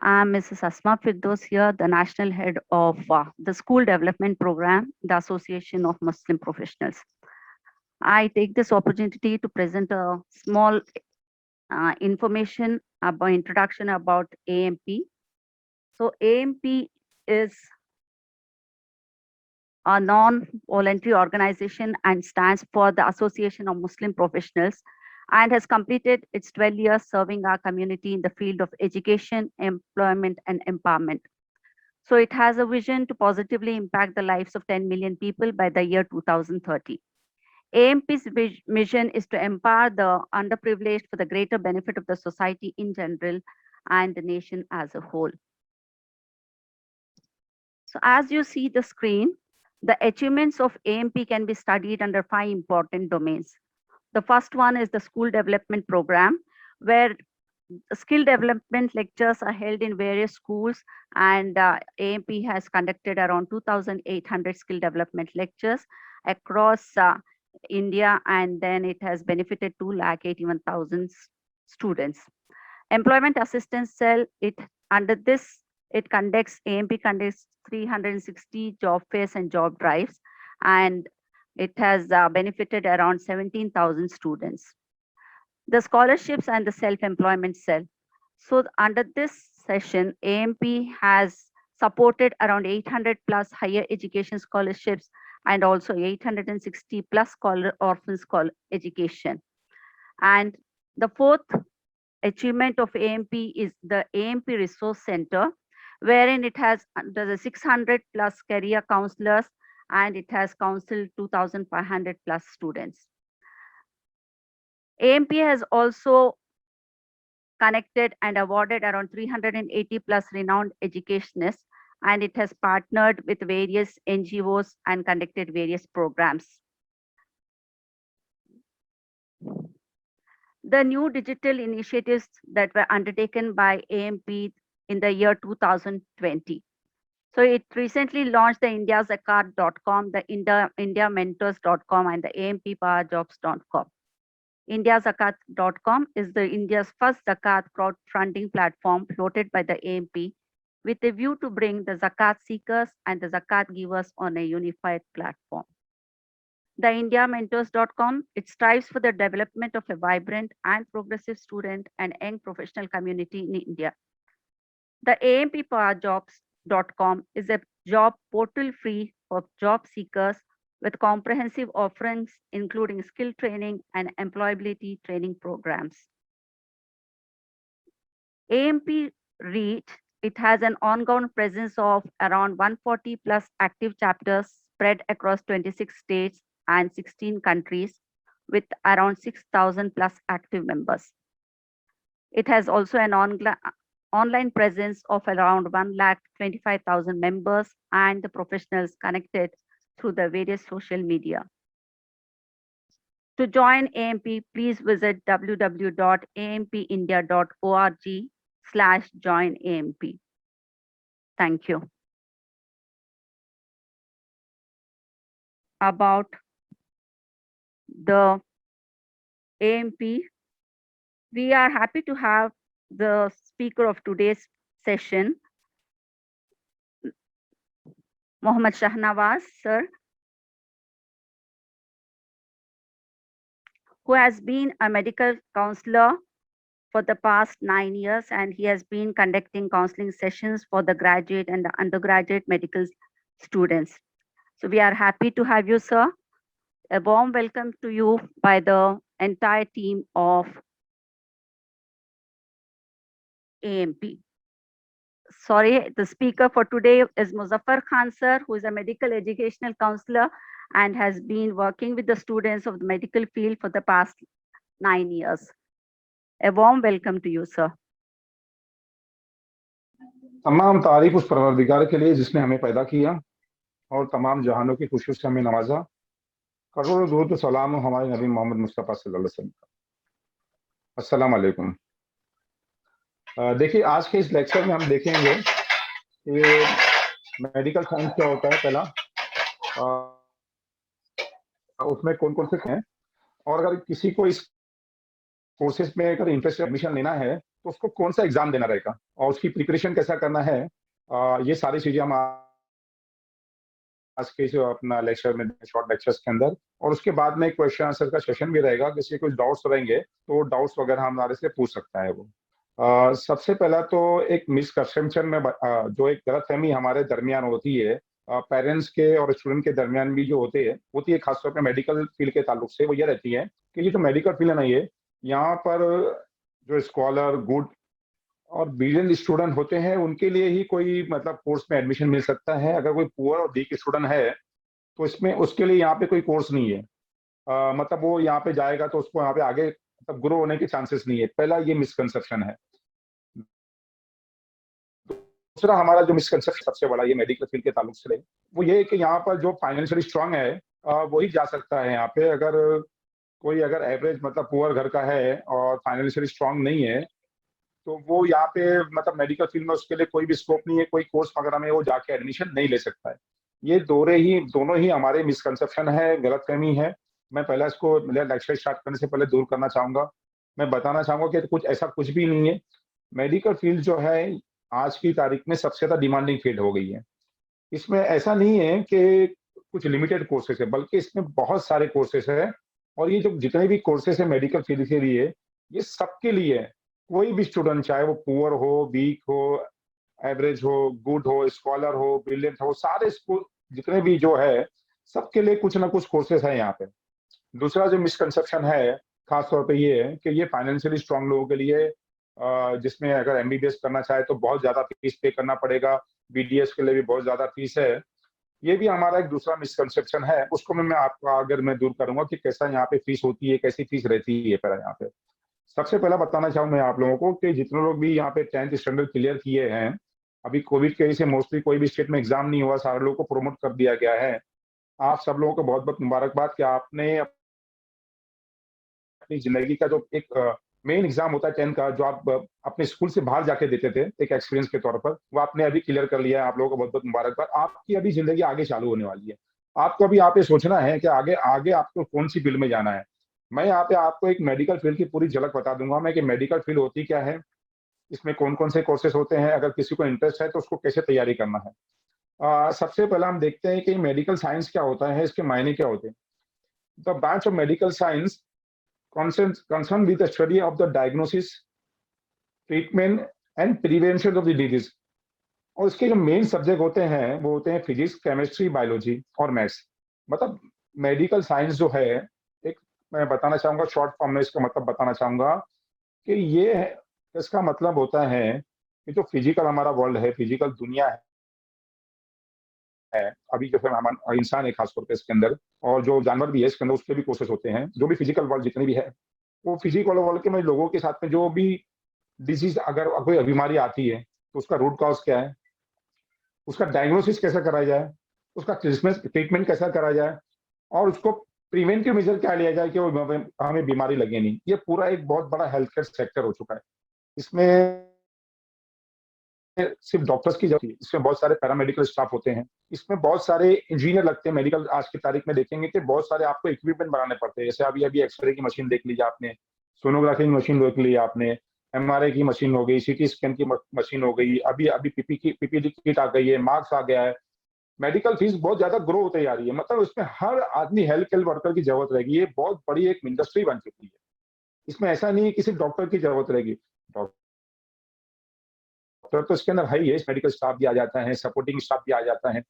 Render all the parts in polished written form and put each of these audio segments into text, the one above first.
I'm Mrs. Asma Firdos here, the National Head of the School Development Program, the Association of Muslim Professionals. I take this opportunity to present a small information about introduction about AMP. So AMP is a non-voluntary organization and stands for the Association of Muslim Professionals and has completed its 12 years serving our community in the field of education, employment, and empowerment. So it has a vision to positively impact the lives of 10 million people by the year 2030. AMP's mission is to empower the underprivileged for the greater benefit of the society in general and the nation as a whole. So as you see the screen, the achievements of AMP can be studied under 5 important domains. The first one is the school development program, where skill development lectures are held in various schools, and AMP has conducted around 2,800 skill development lectures across India, and then it has benefited 2,81,000 students. Employment assistance cell, under this, AMP conducts 360 job fairs and job drives, and it has benefited around 17,000 students. The scholarships and the self-employment cell. So under this session, AMP has supported around 800 plus higher education scholarships and also 860 plus orphan scholar education. And the fourth achievement of AMP is the AMP Resource Center, wherein it has the 600 plus career counselors and it has counseled 2,500 plus students. AMP has also connected and awarded around 380 plus renowned educationists, and it has partnered with various NGOs and conducted various programs. The new digital initiatives that were undertaken by AMP in the year 2020. So it recently launched the indiazakat.com, the indiamentors.com, and the amppowerjobs.com. Indiazakat.com is the India's first Zakat crowdfunding platform floated by the AMP with a view to bring the Zakat seekers and the Zakat givers on a unified platform. The indiamentors.com, it strives for the development of a vibrant and progressive student and young professional community in India. The amppowerjobs.com is a job portal free for job seekers with comprehensive offerings, including skill training and employability training programs. AMP Reach, it has an ongoing presence of around 140 plus active chapters spread across 26 states and 16 countries with around 6,000 plus active members. It has also an online presence of around 1,25,000 members and the professionals connected through the various social media. To join AMP, please visit www.ampindia.org/joinamp. Thank you. About the AMP, we are happy to have the speaker of today's session, Mohammad Shahnawaz, sir, who has been a medical counselor for the past 9 years, and he has been conducting counseling sessions for the graduate and the undergraduate medical students. So we are happy to have you, sir. A warm welcome to you by the entire team of AMP. Sorry, the speaker for today is Muzaffar Khan, sir, who is a medical educational counselor and has been working with the students of the medical field for the past 9 years. A warm welcome to you, sir. तमाम तारीफ उस परवरदिगार के लिए जिसने हमें पैदा किया और तमाम जहानों की खुशियों से हमें नवाजा। करोड़ों दुरूद सलाम हमारे नबी मोहम्मद मुस्तफ़ा सल्लल्लाहु अलैहि वसल्लम का। अस्सलाम वालेकुम। देखिए, आज के इस लेक्चर में हम देखेंगे कि मेडिकल साइंस क्या होता है। पहला उसमें कौन कौन से हैं, और अगर किसी को इस कोर्सेज में अगर इंटरेस्ट एडमिशन लेना है तो उसको कौन सा एग्जाम देना रहेगा और उसकी प्रिपरेशन कैसा करना है, ये सारी चीजें हम आज के जो अपना लेक्चर में, शॉर्ट लेक्चर्स के अंदर, और उसके बाद में क्वेश्चन आंसर का सेशन भी रहेगा। किसी कुछ डाउट्स रहेंगे तो डाउट्स वगैरह हमारे से पूछ सकता है वो। सबसे पहला तो एक मिसकंसेप्शन में जो एक गलतफहमी हमारे दरमियान होती है, पेरेंट्स के और स्टूडेंट के दरमियान भी जो होती है खासतौर पे मेडिकल फील्ड के ताल्लुक से, वो ये रहती है कि ये जो मेडिकल फील्ड है ना, ये यहाँ पर जो स्कॉलर, गुड और ब्रिलियंट स्टूडेंट होते हैं उनके लिए ही कोई मतलब कोर्स में एडमिशन मिल सकता है। अगर कोई पुअर और वीक स्टूडेंट है तो इसमें उसके लिए यहाँ पे कोई कोर्स नहीं है। मतलब वो यहाँ पे जाएगा तो उसको यहाँ पे आगे मतलब ग्रो होने के चांसेस नहीं है। पहला ये मिसकंसेप्शन है। दूसरा हमारा जो मिसकंसेप्शन सबसे बड़ा ये मेडिकल फील्ड के ताल्लुक से वो ये है कि यहाँ पर जो फाइनेंशियली स्ट्रांग है वही जा सकता है यहाँ पे। अगर एवरेज मतलब पुअर घर का है और फाइनेंशियली स्ट्रांग नहीं है तो वो यहाँ पे मतलब मेडिकल फील्ड में उसके लिए कोई भी स्कोप नहीं है, कोई कोर्स वगैरह में वो जाके एडमिशन नहीं ले सकता है। ये दोनों ही हमारे मिसकंसेप्शन है, गलतफहमी है। मैं पहले इसको लेक्चर स्टार्ट करने से पहले दूर करना चाहूंगा। मैं बताना चाहूंगा कि कुछ भी नहीं है। मेडिकल फील्ड जो है आज की तारीख में सबसे ज्यादा डिमांडिंग फील्ड हो गई है। इसमें ऐसा नहीं है कि कुछ लिमिटेड कोर्सेस है, बल्कि इसमें बहुत सारे कोर्सेस है। और ये जो जितने भी कोर्सेस है मेडिकल फील्ड के लिए, ये सबके लिए है। कोई भी स्टूडेंट, चाहे वो पुअर हो, वीक हो, एवरेज हो, गुड हो, स्कॉलर हो, ब्रिलियंट हो, सारे स्कूल जितने भी जो है सबके लिए कुछ ना कुछ कोर्सेस है यहाँ पे। दूसरा जो मिसकंसेप्शन है खास तौर पे ये है कि ये फाइनेंशियली स्ट्रांग लोगों के लिए, जिसमें अगर एमबीबीएस करना चाहे तो बहुत ज्यादा फीस पे करना पड़ेगा, बीडीएस के लिए भी बहुत ज्यादा फीस है। ये भी हमारा एक दूसरा मिसकंसेप्शन है। उसको मैं आपका अगर मैं दूर करूंगा कि कैसा यहाँ पे फीस होती है, कैसी फीस रहती है पहले यहाँ पे। सबसे पहला बताना चाहूँ मैं आप लोगों को कि जितने लोग भी यहाँ पे 10th स्टैंडर्ड क्लियर किए हैं, अभी कोविड की वजह से मोस्टली कोई भी स्टेट में एग्जाम नहीं हुआ, सारे लोगों को प्रोमोट कर दिया गया है। आप सब लोगों को बहुत बहुत मुबारकबाद कि आपने अपनी जिंदगी का जो एक मेन एग्जाम होता है 10th का, जो आप अपने स्कूल से बाहर जाके देते थे एक एक्सपीरियंस के तौर पर, वो आपने अभी क्लियर कर लिया है। आप लोगों को बहुत बहुत मुबारकबाद। आपकी अभी जिंदगी आगे चालू होने वाली है। आपको अभी आप ये सोचना है कि आगे आगे आपको कौन सी फील्ड में जाना है। मैं यहाँ पे आपको एक मेडिकल फील्ड की पूरी झलक बता दूंगा मैं कि मेडिकल फील्ड होती क्या है, इसमें कौन कौन से कोर्सेज होते हैं, अगर किसी को इंटरेस्ट है तो उसको कैसे तैयारी करना है। सबसे पहला हम देखते हैं कि मेडिकल साइंस क्या होता है, इसके मायने क्या होते हैं। The branch of medical science concerned with the study of the diagnosis, treatment and prevention of the disease। और इसके जो मेन सब्जेक्ट होते हैं वो होते हैं फिजिक्स, केमिस्ट्री, बायोलॉजी और मैथ्स। मतलब मेडिकल साइंस जो है, एक मैं बताना चाहूंगा शॉर्ट फॉर्म में इसका मतलब बताना चाहूंगा कि ये इसका मतलब होता है कि जो फिजिकल हमारा वर्ल्ड है, फिजिकल दुनिया है, अभी जो है हम इंसान है खासतौर पर इसके अंदर, और जो जानवर भी है इसके अंदर, उसके भी कोर्सेज होते हैं। जो भी फिजिकल वर्ल्ड जितनी भी है, वो फिजिकल वर्ल्ड के में लोगों के साथ में जो भी डिजीज, अगर कोई बीमारी आती है तो उसका रूट कॉज क्या है, उसका डायग्नोसिस कैसे कराया जाए, उसका ट्रीटमेंट कैसा करा जाए, और उसको प्रिवेंटिव मेजर क्या लिया जाए कि वो हमें बीमारी लगे नहीं। ये पूरा एक बहुत बड़ा हेल्थ केयर सेक्टर हो चुका है। इसमें सिर्फ डॉक्टर्स की जरूरत है, इसमें बहुत सारे पैरामेडिकल स्टाफ होते हैं, इसमें बहुत सारे इंजीनियर लगते हैं। मेडिकल आज की तारीख में देखेंगे कि बहुत सारे आपको इक्विपमेंट बनाने पड़ते हैं। जैसे अभी अभी एक्सरे की मशीन देख लीजिए आपने, सोनोग्राफी की मशीन देख ली आपने, एमआरआई की मशीन हो गई, सीटी स्कैन की मशीन हो गई, अभी अभी पीपीडी किट आ गई है, मास्क आ गया है। मेडिकल फीस बहुत ज्यादा ग्रो होते जा रही है। मतलब इसमें हर आदमी हेल्थ केयर वर्कर की जरूरत रहेगी। ये बहुत बड़ी एक इंडस्ट्री बन चुकी है। इसमें ऐसा नहीं है कि सिर्फ डॉक्टर की जरूरत रहेगी। डॉक्टर तो इसके अंदर है ही है, मेडिकल स्टाफ भी आ जाता है, सपोर्टिंग स्टाफ भी आ जाता है।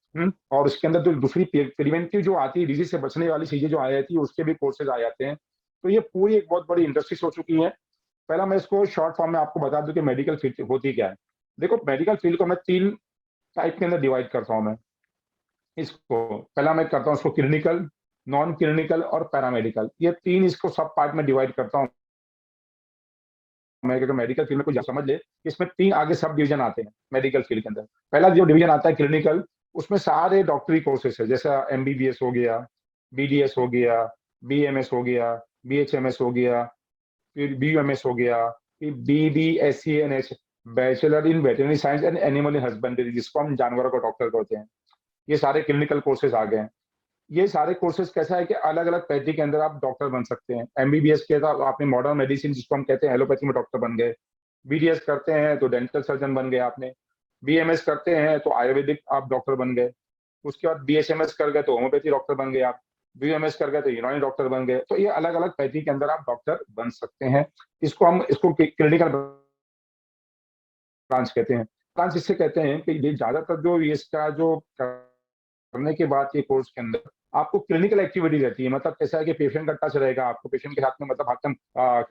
और उसके अंदर जो दूसरी प्रिवेंटिव जो आती है, डिजीज से बचने वाली चीजें जो आ जाती है, उसके भी कोर्सेज आ जाते हैं। तो ये पूरी एक बहुत बड़ी इंडस्ट्री हो चुकी है। पहला मैं इसको शॉर्ट फॉर्म में आपको बता दूं कि मेडिकल फील्ड होती क्या है। देखो, मेडिकल फील्ड को मैं 3 टाइप के अंदर डिवाइड करता हूं। मैं इसको पहला मैं करता हूं इसको क्लिनिकल, नॉन क्लिनिकल और पैरामेडिकल। ये 3 इसको सब पार्ट में डिवाइड करता हूं मैं। मेडिकल फील्ड में कोई समझ ले, इसमें 3 आगे सब डिवीजन आते हैं मेडिकल फील्ड के अंदर। पहला जो डिवीजन आता है क्लिनिकल, उसमें सारे डॉक्टरी कोर्सेस है, जैसा एमबीबीएस हो गया, बीडीएस हो गया, बीएमएस हो गया, बीएचएमएस हो गया, फिर बीयूएमएस हो गया, फिर BVScAH, bachelor in veterinary science and animal husbandry, जिसको हम जानवरों का डॉक्टर कहते हैं। ये सारे क्लिनिकल कोर्सेज आ गए हैं। ये सारे कोर्सेज कैसा है कि अलग अलग पैथी के अंदर आप डॉक्टर बन सकते हैं। एमबीबीएस के तो आपने मॉडर्न मेडिसिन, जिसको हम कहते हैं एलोपैथी में डॉक्टर बन गए। BDS करते हैं तो डेंटल सर्जन बन गए आपने, BMS करते हैं तो आयुर्वेदिक आप डॉक्टर बन गए, उसके बाद BHMS कर गए तो होम्योपैथी डॉक्टर बन गए आप, BMS कर गए तो यूनानी डॉक्टर बन गए। तो ये अलग-अलग पैथी के अंदर आप डॉक्टर बन सकते हैं। इसको क्लिनिकल ब्रांच कहते हैं। ब्रांच इससे कहते हैं कि ये ज्यादातर जो इसका जो करने के बाद ये कोर्स के अंदर आपको क्लिनिकल एक्टिविटी रहती है। मतलब कैसा है कि पेशेंट का टच रहेगा, आपको पेशेंट के हाथ में मतलब हाथ में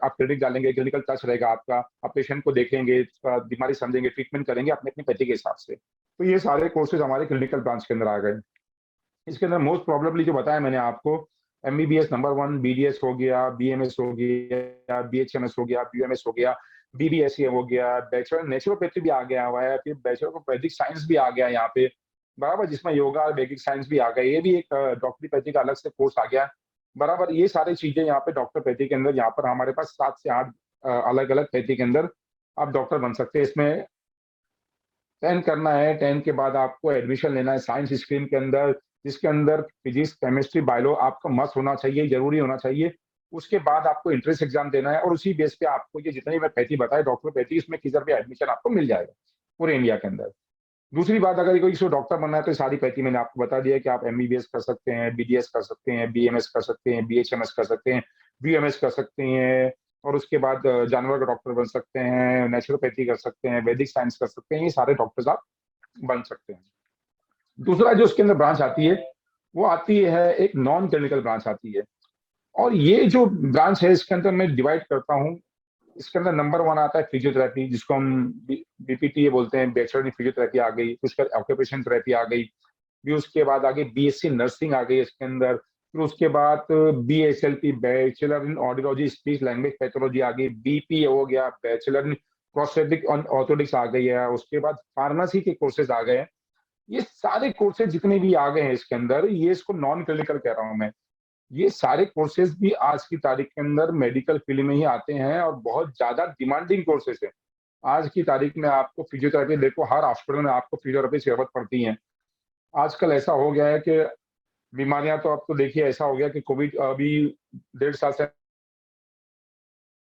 आप क्लिनिक डालेंगे, क्लिनिकल टच रहेगा आपका, आप पेशेंट को देखेंगे, बीमारी समझेंगे, ट्रीटमेंट करेंगे अपनी अपनी पैथी के हिसाब से। तो ये सारे कोर्सेज हमारे क्लिनिकल ब्रांच के अंदर आ गए। इसके अंदर मोस्ट प्रोबेबली जो बताया मैंने आपको, MBBS नंबर 1, BDS हो गया, BMS हो गया, BHMS हो गया, BUMS हो गया, BBSc हो गया, बैचलर नेचुरोपैथी भी आ गया हुआ है, फिर बैचलर ऑफ वैदिक साइंस भी आ गया यहाँ पे, बराबर, जिसमें योगा और वैदिक साइंस भी आ गए। ये भी एक डॉक्टरी पैथी का अलग से कोर्स आ गया, बराबर। ये सारी चीजें यहाँ पे डॉक्टर पैथी के अंदर, यहाँ पर हमारे पास 7 से 8 अलग अलग पैथी के अंदर आप डॉक्टर बन सकते हैं। इसमें 10 करना है, 10 के बाद आपको एडमिशन लेना है साइंस स्ट्रीम के अंदर, जिसके अंदर फिजिक्स, केमिस्ट्री, बायो आपका मस्ट होना चाहिए, जरूरी होना चाहिए। उसके बाद आपको एंट्रेंस एग्जाम देना है और उसी बेस पे आपको ये जितनी मैं पैथी बताए डॉक्टर पैथी, इसमें किधर भी एडमिशन आपको मिल जाएगा पूरे इंडिया के अंदर। दूसरी बात, अगर कोई इसको डॉक्टर बनना है तो सारी पैथी मैंने आपको बता दिया कि आप MBBS कर सकते हैं, BDS कर सकते हैं, BMS कर सकते हैं, BHMS कर सकते हैं, BMS कर सकते हैं, और उसके बाद जानवर का डॉक्टर बन सकते हैं, नेचुरोपैथी कर सकते हैं, वैदिक साइंस कर सकते हैं। ये सारे डॉक्टर्स आप बन सकते हैं। दूसरा जो उसके अंदर ब्रांच आती है, वो आती है एक नॉन क्लिनिकल ब्रांच आती है, और ये जो ब्रांच है इसके अंदर मैं डिवाइड करता हूँ। इसके अंदर नंबर 1 आता है फिजियोथेरेपी, जिसको हम BPTA बोलते हैं, बैचलर इन फिजियोथेरेपी आ गई, उसके बाद ऑक्यूपेशन थेरेपी आ गई, फिर उसके बाद आगे BSc नर्सिंग आ गई इसके अंदर, फिर उसके बाद BSLP bachelor in audiology speech language pathology आ गई, BP हो गया, बैचलर इन प्रोस्थेटिक ऑर्थोटिक्स आ गई है, उसके बाद फार्मेसी के कोर्सेज आ गए हैं। ये सारे कोर्सेज जितने भी आ गए हैं इसके अंदर, ये इसको नॉन क्लिनिकल कह रहा हूं मैं। ये सारे कोर्सेज भी आज की तारीख के अंदर मेडिकल फील्ड में ही आते हैं और बहुत ज्यादा डिमांडिंग कोर्सेज है। आज की तारीख में आपको फिजियोथेरेपी, देखो हर हॉस्पिटल में आपको फिजियोथेरेपी की जरूरत पड़ती है। आजकल ऐसा हो गया है कि बीमारियां तो अब तो देखिए ऐसा हो गया कि कोविड अभी 1.5 साल से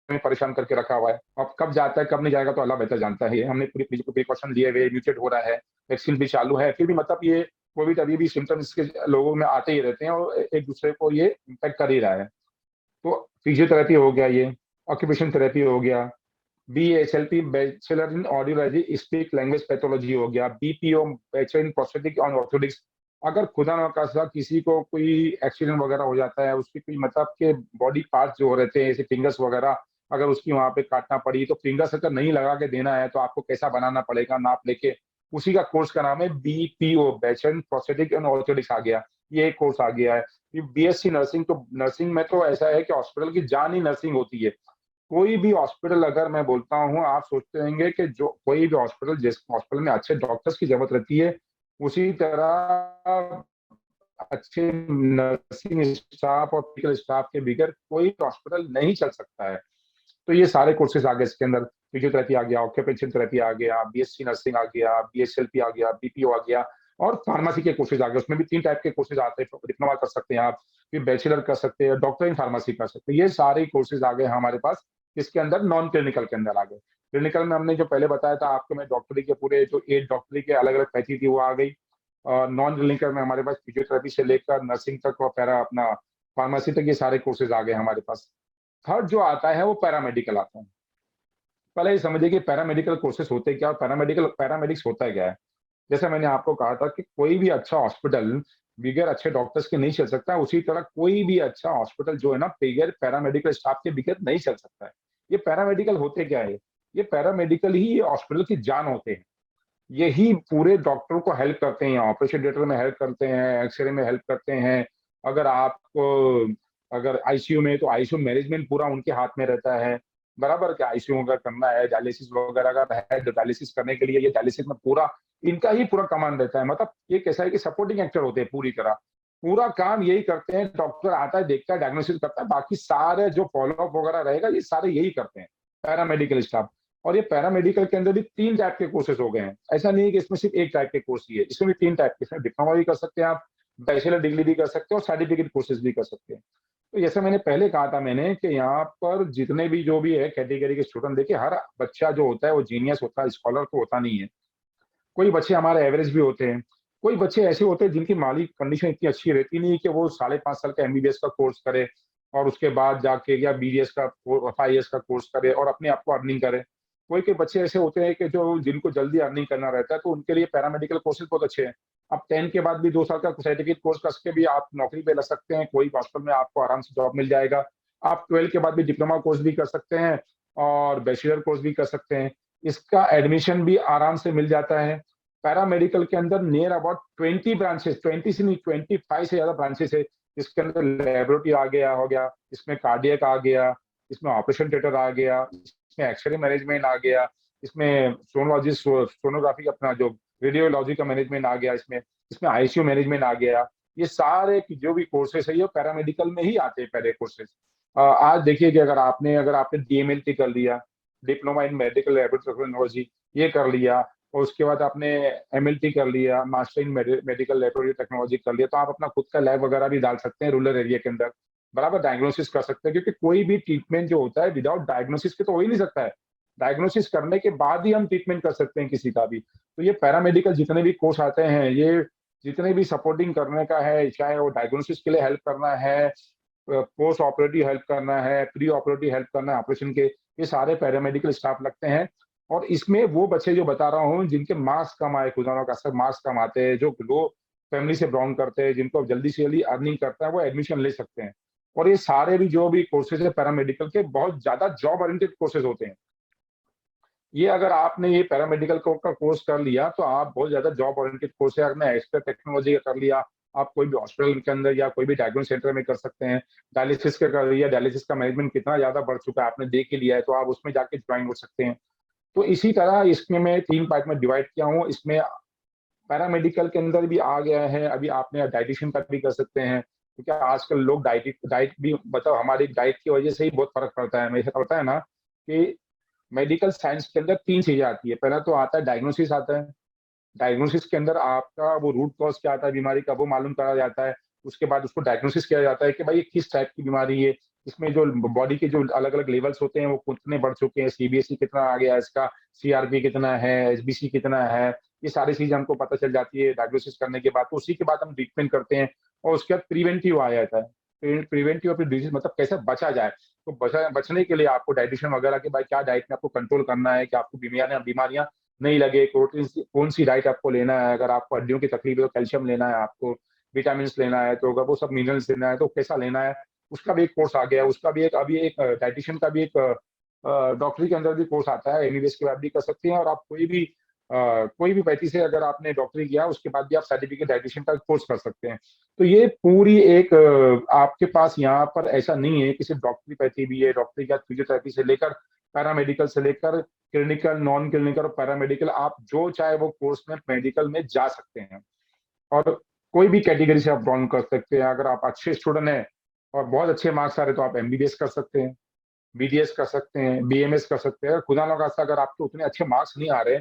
हमें परेशान करके रखा हुआ है। अब कब जाता है कब नहीं जाएगा तो अल्लाह बेहतर जानता है। हमने पूरी प्रिकॉशन लिए हुए, म्यूटेट हो रहा है, वैक्सीन भी चालू है, फिर भी मतलब ये कोविड अभी भी सिम्टम्स के लोगों में आते ही रहते हैं और एक दूसरे को ये इम्पैक्ट कर ही रहा है। तो फिजियोथेरेपी हो गया, ये ऑक्यूपेशन थेरेपी हो गया, BSLP bachelor in audiology speech language pathology हो गया, BPO बैचलर इन प्रोस्थेटिक और ऑर्थोटिक्स। अगर खुदा न खास्ता किसी को कोई एक्सीडेंट वगैरह हो जाता है, उसकी कोई मतलब के बॉडी पार्ट जो रहते हैं जैसे फिंगर्स वगैरह, अगर उसकी वहां पे काटना पड़ी तो फिंगर्स अगर नहीं लगा के देना है तो आपको कैसा बनाना पड़ेगा नाप लेके, उसी का कोर्स का नाम है BPO bachelor in prosthetic and orthotics आ गया। ये एक कोर्स आ गया है। BSc नर्सिंग, तो नर्सिंग में तो ऐसा है कि हॉस्पिटल की जान ही नर्सिंग होती है। कोई भी हॉस्पिटल, अगर मैं बोलता हूँ, आप सोचते होंगे कि जो कोई भी हॉस्पिटल, जिस हॉस्पिटल में अच्छे डॉक्टर्स की जरूरत रहती है, उसी तरह अच्छे नर्सिंग स्टाफ और मेडिकल स्टाफ के बगैर कोई हॉस्पिटल नहीं चल सकता है। तो ये सारे कोर्सेज आ गए इसके अंदर, फिजियोथेरेपी आ गया, ऑक्यूपेशन थेरेपी आ गया, BSc नर्सिंग आ गया, BSLP आ गया, BPO आ गया, और फार्मेसी के कोर्सेज आ गए। उसमें भी 3 टाइप के कोर्सेज आते हैं, डिप्लोमा कर सकते हैं आप, फिर बैचलर कर सकते हैं, डॉक्टर इन फार्मेसी कर सकते हैं। ये सारे कोर्सेज आ गए हमारे पास, इसके अंदर नॉन क्लिनिकल के अंदर आ गए। क्लिनिकल में हमने जो पहले बताया था आपको, मैं डॉक्टरी के पूरे जो 8 डॉक्टरी के अलग अलग पैथी थी वो आ गई। नॉन क्लिनिकल में हमारे पास फिजियोथेरेपी से लेकर नर्सिंग तक और पैरा अपना फार्मेसी तक ये सारे कोर्सेज आ गए हमारे पास। थर्ड जो आता है वो पैरामेडिकल आता है। पहले ये समझिए कि पैरामेडिकल कोर्सेज होते क्या और पैरामेडिक्स होता है क्या है। जैसा मैंने आपको कहा था कि कोई भी अच्छा हॉस्पिटल बगैर अच्छे डॉक्टर्स के नहीं चल सकता, उसी तरह कोई भी अच्छा हॉस्पिटल जो है ना बगैर पैरामेडिकल स्टाफ के बगैर नहीं चल सकता है। ये पैरामेडिकल होते क्या है, ये पैरामेडिकल ही हॉस्पिटल की जान होते हैं। यही पूरे डॉक्टरों को हेल्प करते हैं, ऑपरेशन थिएटर में हेल्प करते हैं, एक्सरे में हेल्प करते हैं। अगर आपको अगर आईसीयू में, तो आईसीयू मैनेजमेंट पूरा उनके हाथ में रहता है, बराबर। क्या आईसीयू अगर करना है, डायलिसिस वगैरह अगर है, डायलिसिस करने के लिए ये डायलिसिस में पूरा इनका ही पूरा कमांड रहता है। मतलब ये कैसा है कि सपोर्टिंग एक्टर होते हैं पूरी तरह, पूरा काम यही करते हैं। डॉक्टर आता है, देखता है, डायग्नोसिस करता है, बाकी सारे जो फॉलोअप वगैरह रहेगा ये सारे यही करते हैं पैरामेडिकल स्टाफ। और ये पैरामेडिकल के अंदर भी 3 टाइप के कोर्सेज हो गए हैं। ऐसा नहीं है कि इसमें सिर्फ एक टाइप के कोर्स ही है, इसमें भी 3 टाइप के, इसमें डिप्लोमा भी कर सकते हैं आप, बैचलर डिग्री भी कर सकते हैं और सर्टिफिकेट कोर्सेज भी कर सकते हैं। तो जैसे मैंने पहले कहा था मैंने कि यहाँ पर जितने भी जो भी है कैटेगरी के स्टूडेंट, देखिए हर बच्चा जो होता है वो जीनियस होता है, स्कॉलर तो होता नहीं है। कोई बच्चे हमारे एवरेज भी होते हैं, कोई बच्चे ऐसे होते हैं जिनकी माली कंडीशन इतनी अच्छी रहती नहीं कि वो 5.5 साल का एमबीबीएस का कोर्स करे और उसके बाद जाके या बीडीएस का 5 ईयर्स का कोर्स करे और अपने आप को अर्निंग करे। कोई कोई बच्चे ऐसे होते हैं कि जो जिनको जल्दी अर्निंग करना रहता है, तो उनके लिए पैरामेडिकल कोर्सेज बहुत अच्छे हैं। आप 10 के बाद भी 2 साल का सर्टिफिकेट कोर्स करके भी आप नौकरी पे लग सकते हैं, कोई हॉस्पिटल में आपको आराम से जॉब मिल जाएगा। आप 12 के बाद भी डिप्लोमा कोर्स भी कर सकते हैं और बैचलर कोर्स भी कर सकते हैं। इसका एडमिशन भी आराम से मिल जाता है। पैरामेडिकल के अंदर नियर अबाउट 20 ब्रांचेस, 20 से नहीं 25 से ज्यादा ब्रांचेस है। इसके अंदर लेबोरेटरी आ गया हो गया, इसमें कार्डियक आ गया, इसमें ऑपरेशन थिएटर आ गया, इसमें एक्सरे मैनेजमेंट आ गया, इसमें सोनोलॉजी सोनोग्राफी अपना जो रेडियोलॉजी का मैनेजमेंट आ गया, इसमें इसमें आईसीयू मैनेजमेंट आ गया। ये सारे जो भी कोर्सेस है ये पैरामेडिकल में ही आते हैं पहले कोर्सेस। आज देखिए कि अगर आपने डीएमएलटी कर लिया, डिप्लोमा इन मेडिकल लेबोरेटरी, ये कर लिया और उसके बाद आपने एमएलटी कर लिया, master in medical laboratory technology कर लिया, तो आप अपना खुद का लैब वगैरह भी डाल सकते हैं रूरल एरिया के अंदर, बराबर डायग्नोसिस कर सकते हैं, क्योंकि कोई भी ट्रीटमेंट जो होता है विदाउट डायग्नोसिस के तो हो ही नहीं सकता है। डायग्नोसिस करने के बाद ही हम ट्रीटमेंट कर सकते हैं किसी का भी। तो ये पैरामेडिकल जितने भी कोर्स आते हैं, ये जितने भी सपोर्टिंग करने का है, चाहे वो डायग्नोसिस के लिए हेल्प करना है, पोस्ट ऑपरेटिव हेल्प करना है, प्री ऑपरेटिव हेल्प करना है ऑपरेशन के, ये सारे पैरामेडिकल स्टाफ लगते हैं। और इसमें वो बच्चे जो बता रहा हूँ जिनके मार्क्स कम आए, खुदा का सब मार्क्स कम आते हैं, जो लो फैमिली से बिलोंग करते हैं, जिनको जल्दी से जल्दी अर्निंग करता है, वो एडमिशन ले सकते हैं। और ये सारे भी जो भी कोर्सेज है पैरामेडिकल के, बहुत ज्यादा जॉब ओरिएंटेड कोर्सेज होते हैं। ये अगर आपने ये पैरामेडिकल का कोर्स कर लिया तो आप बहुत ज्यादा जॉब ओरिएंटेड कोर्स है। आपने एक्सपर्ट टेक्नोलॉजी का कर लिया, आप कोई भी हॉस्पिटल के अंदर या कोई भी डायग्नोस सेंटर में कर सकते हैं। डायलिसिस का कर लिया, डायलिसिस का मैनेजमेंट कितना ज्यादा बढ़ चुका है आपने देख ही लिया है, तो आप उसमें जाके ज्वाइन हो सकते हैं। तो इसी तरह इसमें मैं 3 पार्ट में डिवाइड किया हूँ। इसमें पैरामेडिकल के अंदर भी आ गया है, अभी आपने डाइटिशियन का भी कर सकते हैं, क्योंकि आजकल लोग डाइट भी मतलब हमारी डाइट की वजह से ही बहुत फर्क पड़ता है। हमें ऐसा पता है ना कि मेडिकल साइंस के अंदर 3 चीजें आती है। पहला तो आता है डायग्नोसिस आता है। डायग्नोसिस के अंदर आपका वो रूट कॉज क्या आता है बीमारी का, वो मालूम करा जाता है। उसके बाद उसको डायग्नोसिस किया जाता है कि भाई ये किस टाइप की बीमारी है। इसमें जो बॉडी के जो अलग अलग लेवल्स होते हैं वो कितने बढ़ चुके हैं, सीबीएसई कितना आ गया इसका, सीआरपी कितना है, एसबीसी कितना है, ये सारी चीजें हमको पता चल जाती है डायग्नोसिस करने के बाद। तो उसी के बाद हम ट्रीटमेंट करते हैं और उसके बाद प्रिवेंटिव आ जाता है। प्रिवेंटिव ऑफ डिजीज मतलब कैसे बचा जाए। तो बचने के लिए आपको डाइटिशियन वगैरह के भाई क्या डाइट में आपको कंट्रोल करना है कि आपको बीमारियां बीमारियां नहीं लगे, प्रोटीन कौन सी डाइट आपको लेना है, अगर आपको हड्डियों की तकलीफ है तो कैल्शियम लेना है, आपको विटामिन लेना है, तो अगर वो सब मिनरल्स लेना है तो कैसा लेना है, उसका भी एक कोर्स आ गया। उसका भी एक अभी एक डाइटिशियन का भी एक डॉक्टरी के अंदर भी कोर्स आता है, एमबीबीएस के बाद भी कर सकते हैं। और आप कोई भी पैथी से अगर आपने डॉक्टरी किया उसके बाद भी आप सर्टिफिकेट डाइटिशियन का कोर्स कर सकते हैं। तो ये पूरी एक आपके पास यहाँ पर ऐसा नहीं है कि सिर्फ डॉक्टरी पैथी भी है, डॉक्टरी के बाद फिजियोथेरेपी से लेकर पैरामेडिकल से लेकर क्लिनिकल, नॉन क्लिनिकल और पैरामेडिकल, आप जो चाहे वो कोर्स में मेडिकल में जा सकते हैं। और कोई भी कैटेगरी से आप बिलोंग कर सकते हैं। अगर आप अच्छे स्टूडेंट हैं और बहुत अच्छे मार्क्स आ रहे तो आप एमबीबीएस कर सकते हैं, बीडीएस कर सकते हैं, बीएमएस कर सकते हैं। खुदा ना खास्ता अगर आपके उतने अच्छे मार्क्स नहीं आ रहे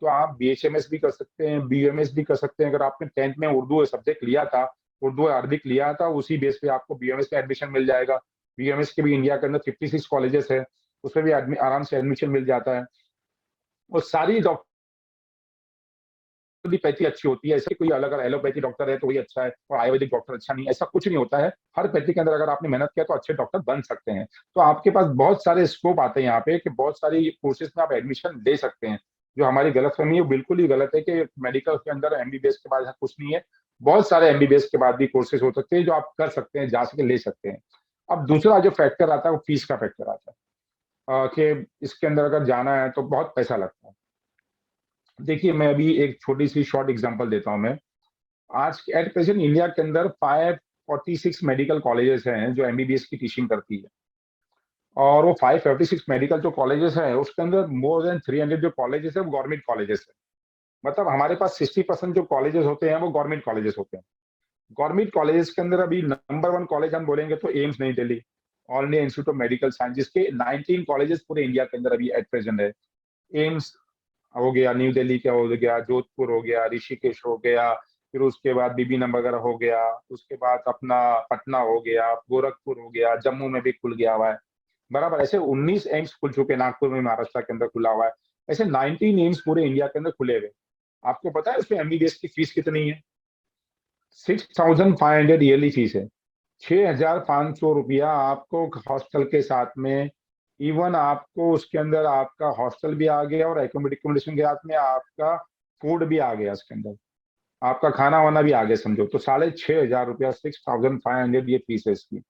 तो आप बीएचएमएस भी कर सकते हैं, बीएमएस भी कर सकते हैं। अगर आपने 10th में उर्दू सब्जेक्ट लिया था, उर्दू अरबिक लिया था, उसी बेस पे आपको बीएमएस में एडमिशन मिल जाएगा। बीएमएस के भी इंडिया के अंदर 56 कॉलेजेस है, उसमें भी आराम से एडमिशन मिल जाता है। और सारी पैथी अच्छी होती है, ऐसे कोई अलग अगर एलोपैथी डॉक्टर है तो वही अच्छा है और आयुर्वेदिक डॉक्टर अच्छा नहीं, ऐसा कुछ नहीं होता है। हर पैथी के अंदर अगर आपने मेहनत किया तो अच्छे डॉक्टर बन सकते हैं। तो आपके पास बहुत सारे स्कोप आते हैं यहाँ पे कि बहुत सारी कोर्सेज में आप एडमिशन ले सकते हैं। जो हमारी गलतफहमी है बिल्कुल ही गलत है कि मेडिकल के अंदर एमबीबीएस के बाद ऐसा कुछ नहीं है। बहुत सारे एमबीबीएस के बाद भी कोर्सेज हो सकते हैं जो आप कर सकते हैं, जा सके ले सकते हैं। अब दूसरा जो फैक्टर आता है वो फीस का फैक्टर आता है कि इसके अंदर अगर जाना है तो बहुत पैसा लगता है। देखिए मैं अभी एक छोटी सी शॉर्ट एग्जांपल देता हूं मैं। आज एट प्रेजेंट इंडिया के अंदर 546 मेडिकल कॉलेजेस हैं जो एमबीबीएस की टीचिंग करती है। और वो 546 मेडिकल जो कॉलेजेस हैं उसके अंदर मोर देन 300 जो कॉलेजेस है वो गवर्नमेंट कॉलेजेस है। मतलब हमारे पास 60% जो कॉलेजेस होते हैं वो गवर्नमेंट कॉलेजेस होते हैं। गवर्नमेंट कॉलेजेस के अंदर अभी नंबर 1 कॉलेज हम बोलेंगे तो एम्स नई Delhi, all India institute of medical science के 19 कॉलेजेस पूरे इंडिया के अंदर अभी एट प्रेजेंट है। एम्स हो गया, न्यू दिल्ली का हो गया, जोधपुर हो गया, ऋषिकेश हो गया, फिर उसके बाद बीबीनगर हो गया, उसके बाद अपना पटना हो गया, गोरखपुर हो गया, जम्मू में भी खुल गया हुआ है। बराबर ऐसे 19 एम्स खुल चुके हैं, नागपुर में महाराष्ट्र के अंदर खुला हुआ है। ऐसे 19 एम्स पूरे इंडिया के अंदर खुले हुए। आपको पता है उसमें एमबीबीएस की फीस कितनी है? 6,500 ईयरली फीस है। 6,500 रुपया आपको हॉस्टल के साथ में। इवन आपको उसके अंदर आपका हॉस्टल भी आ गया और एकोमोडेशन के साथ में आपका फूड भी आ गया, इसके अंदर आपका खाना वाना भी आ गया समझो। तो 6,500 रुपया, 6,500 ये फीस है इसकी।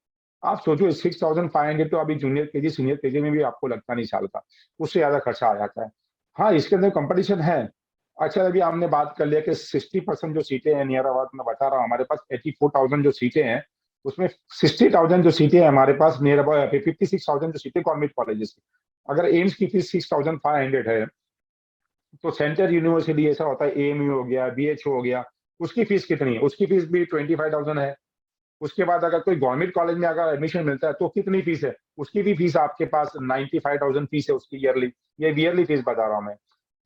आप सोचो 6,500 तो अभी जूनियर केजी सीनियर केजी में भी आपको लगता नहीं साल का, उससे ज्यादा खर्चा आ जाता है। हाँ, इसके अंदर कंपटीशन है। अच्छा, अभी हमने बात कर लिया कि 60% जो सीटें हैं नियर अबाउट, मैं बता रहा हूँ हमारे पास 84,000 जो सीटें हैं, उसमें 60,000 जो सीटें हैं हमारे पास, नियर अबाउट 56,000 जो सीटें गवर्नमेंट कॉलेजेस की। अगर एम्स की फीस 6,500 है, तो सेंट्रल यूनिवर्सिटी ऐसा होता है, एएमयू हो गया, बीएचयू हो गया, उसकी फीस कितनी है? उसकी फीस भी 25,000 है। उसके बाद अगर कोई गवर्नमेंट कॉलेज में अगर एडमिशन मिलता है तो कितनी फीस है? उसकी भी फीस आपके पास 95,000 फीस है उसकी ईयरली। ये ईयरली फीस बता रहा हूँ मैं।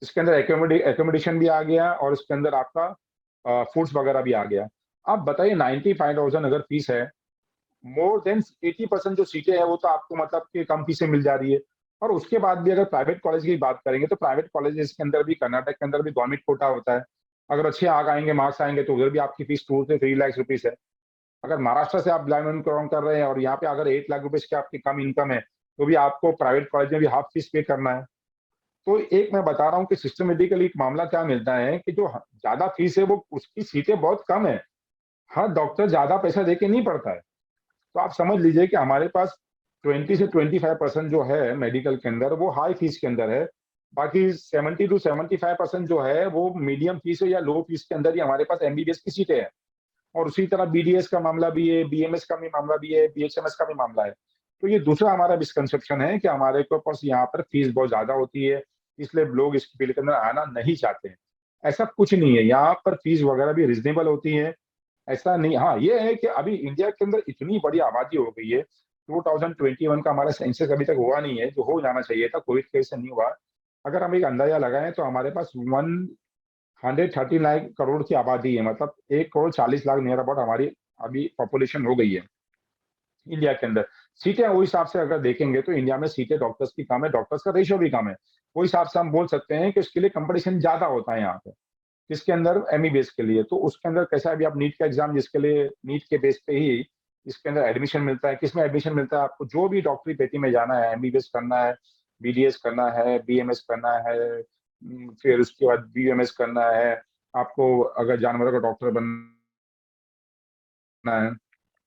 इसके अंदर एकोमोडेशन भी आ गया और इसके अंदर आपका फूड्स वगैरह भी आ गया। आप बताइए 95,000 अगर फीस है, मोर देन 80% जो सीटें हैं वो तो आपको मतलब कि कम फीस में मिल जा रही है। और उसके बाद भी अगर प्राइवेट कॉलेज की बात करेंगे तो प्राइवेट कॉलेजेस के अंदर भी, कर्नाटक के अंदर भी गवर्नमेंट कोटा होता है। अगर अच्छे आग आएंगे, मार्क्स आएंगे, तो उधर भी आपकी फीस 2 से 3 लाख रुपीज है। अगर महाराष्ट्र से आप ब्लाइंड कर रहे हैं और यहाँ पे अगर 8 लाख रुपए की आपकी कम इनकम है, तो भी आपको प्राइवेट कॉलेज में भी हाफ फीस पे करना है। तो एक मैं बता रहा हूँ कि सिस्टमेटिकली एक मामला क्या मिलता है कि जो ज्यादा फीस है वो उसकी सीटें बहुत कम है। हर डॉक्टर ज्यादा पैसा दे के नहीं पड़ता है। तो आप समझ लीजिए कि हमारे पास 20 से 25% जो है मेडिकल के अंदर वो हाई फीस के अंदर है। बाकी 70 to 75% जो है वो मीडियम फीस है या लो फीस के अंदर ही हमारे पास एमबीबीएस की सीटें हैं। और उसी तरह बीडीएस का मामला भी है, बीएमएस का भी मामला भी है, बीएचएमएस का भी मामला है। तो ये दूसरा हमारा मिसकंसेप्शन है कि हमारे को पास यहाँ पर फीस बहुत ज्यादा होती है, इसलिए लोग इस फील्ड के अंदर आना नहीं चाहते हैं। ऐसा कुछ नहीं है, यहाँ पर फीस वगैरह भी रिजनेबल होती है। ऐसा नहीं, हाँ ये है कि अभी इंडिया के अंदर इतनी बड़ी आबादी हो गई है। 2021 का हमारा सेंसस अभी तक हुआ नहीं है, जो हो जाना चाहिए था, कोविड के वजह से नहीं हुआ। अगर हम एक अंदाजा लगाएं तो हमारे पास 130 लाख करोड़ की आबादी है, मतलब 1,40 लाख नियर अबाउट हमारी अभी पॉपुलेशन हो गई है इंडिया के अंदर। सीटें उस हिसाब से अगर देखेंगे तो इंडिया में सीटें डॉक्टर्स की कम है, डॉक्टर्स का रेशियो भी कम है। वो हिसाब से हम बोल सकते हैं कि उसके लिए कंपटीशन ज्यादा होता है यहाँ पे, किसके अंदर? एमबीबीएस के लिए। तो उसके अंदर कैसा है, अभी आप नीट का एग्जाम, जिसके लिए नीट के बेस पे ही इसके अंदर एडमिशन मिलता है। किसमें एडमिशन मिलता है? आपको जो भी डॉक्टरी पेटी में जाना है, एमबीबीएस करना है, बीडीएस करना है, बीएमएस करना है, फिर उसके बाद बीएमएस करना है, आपको अगर जानवरों का डॉक्टर बनना है,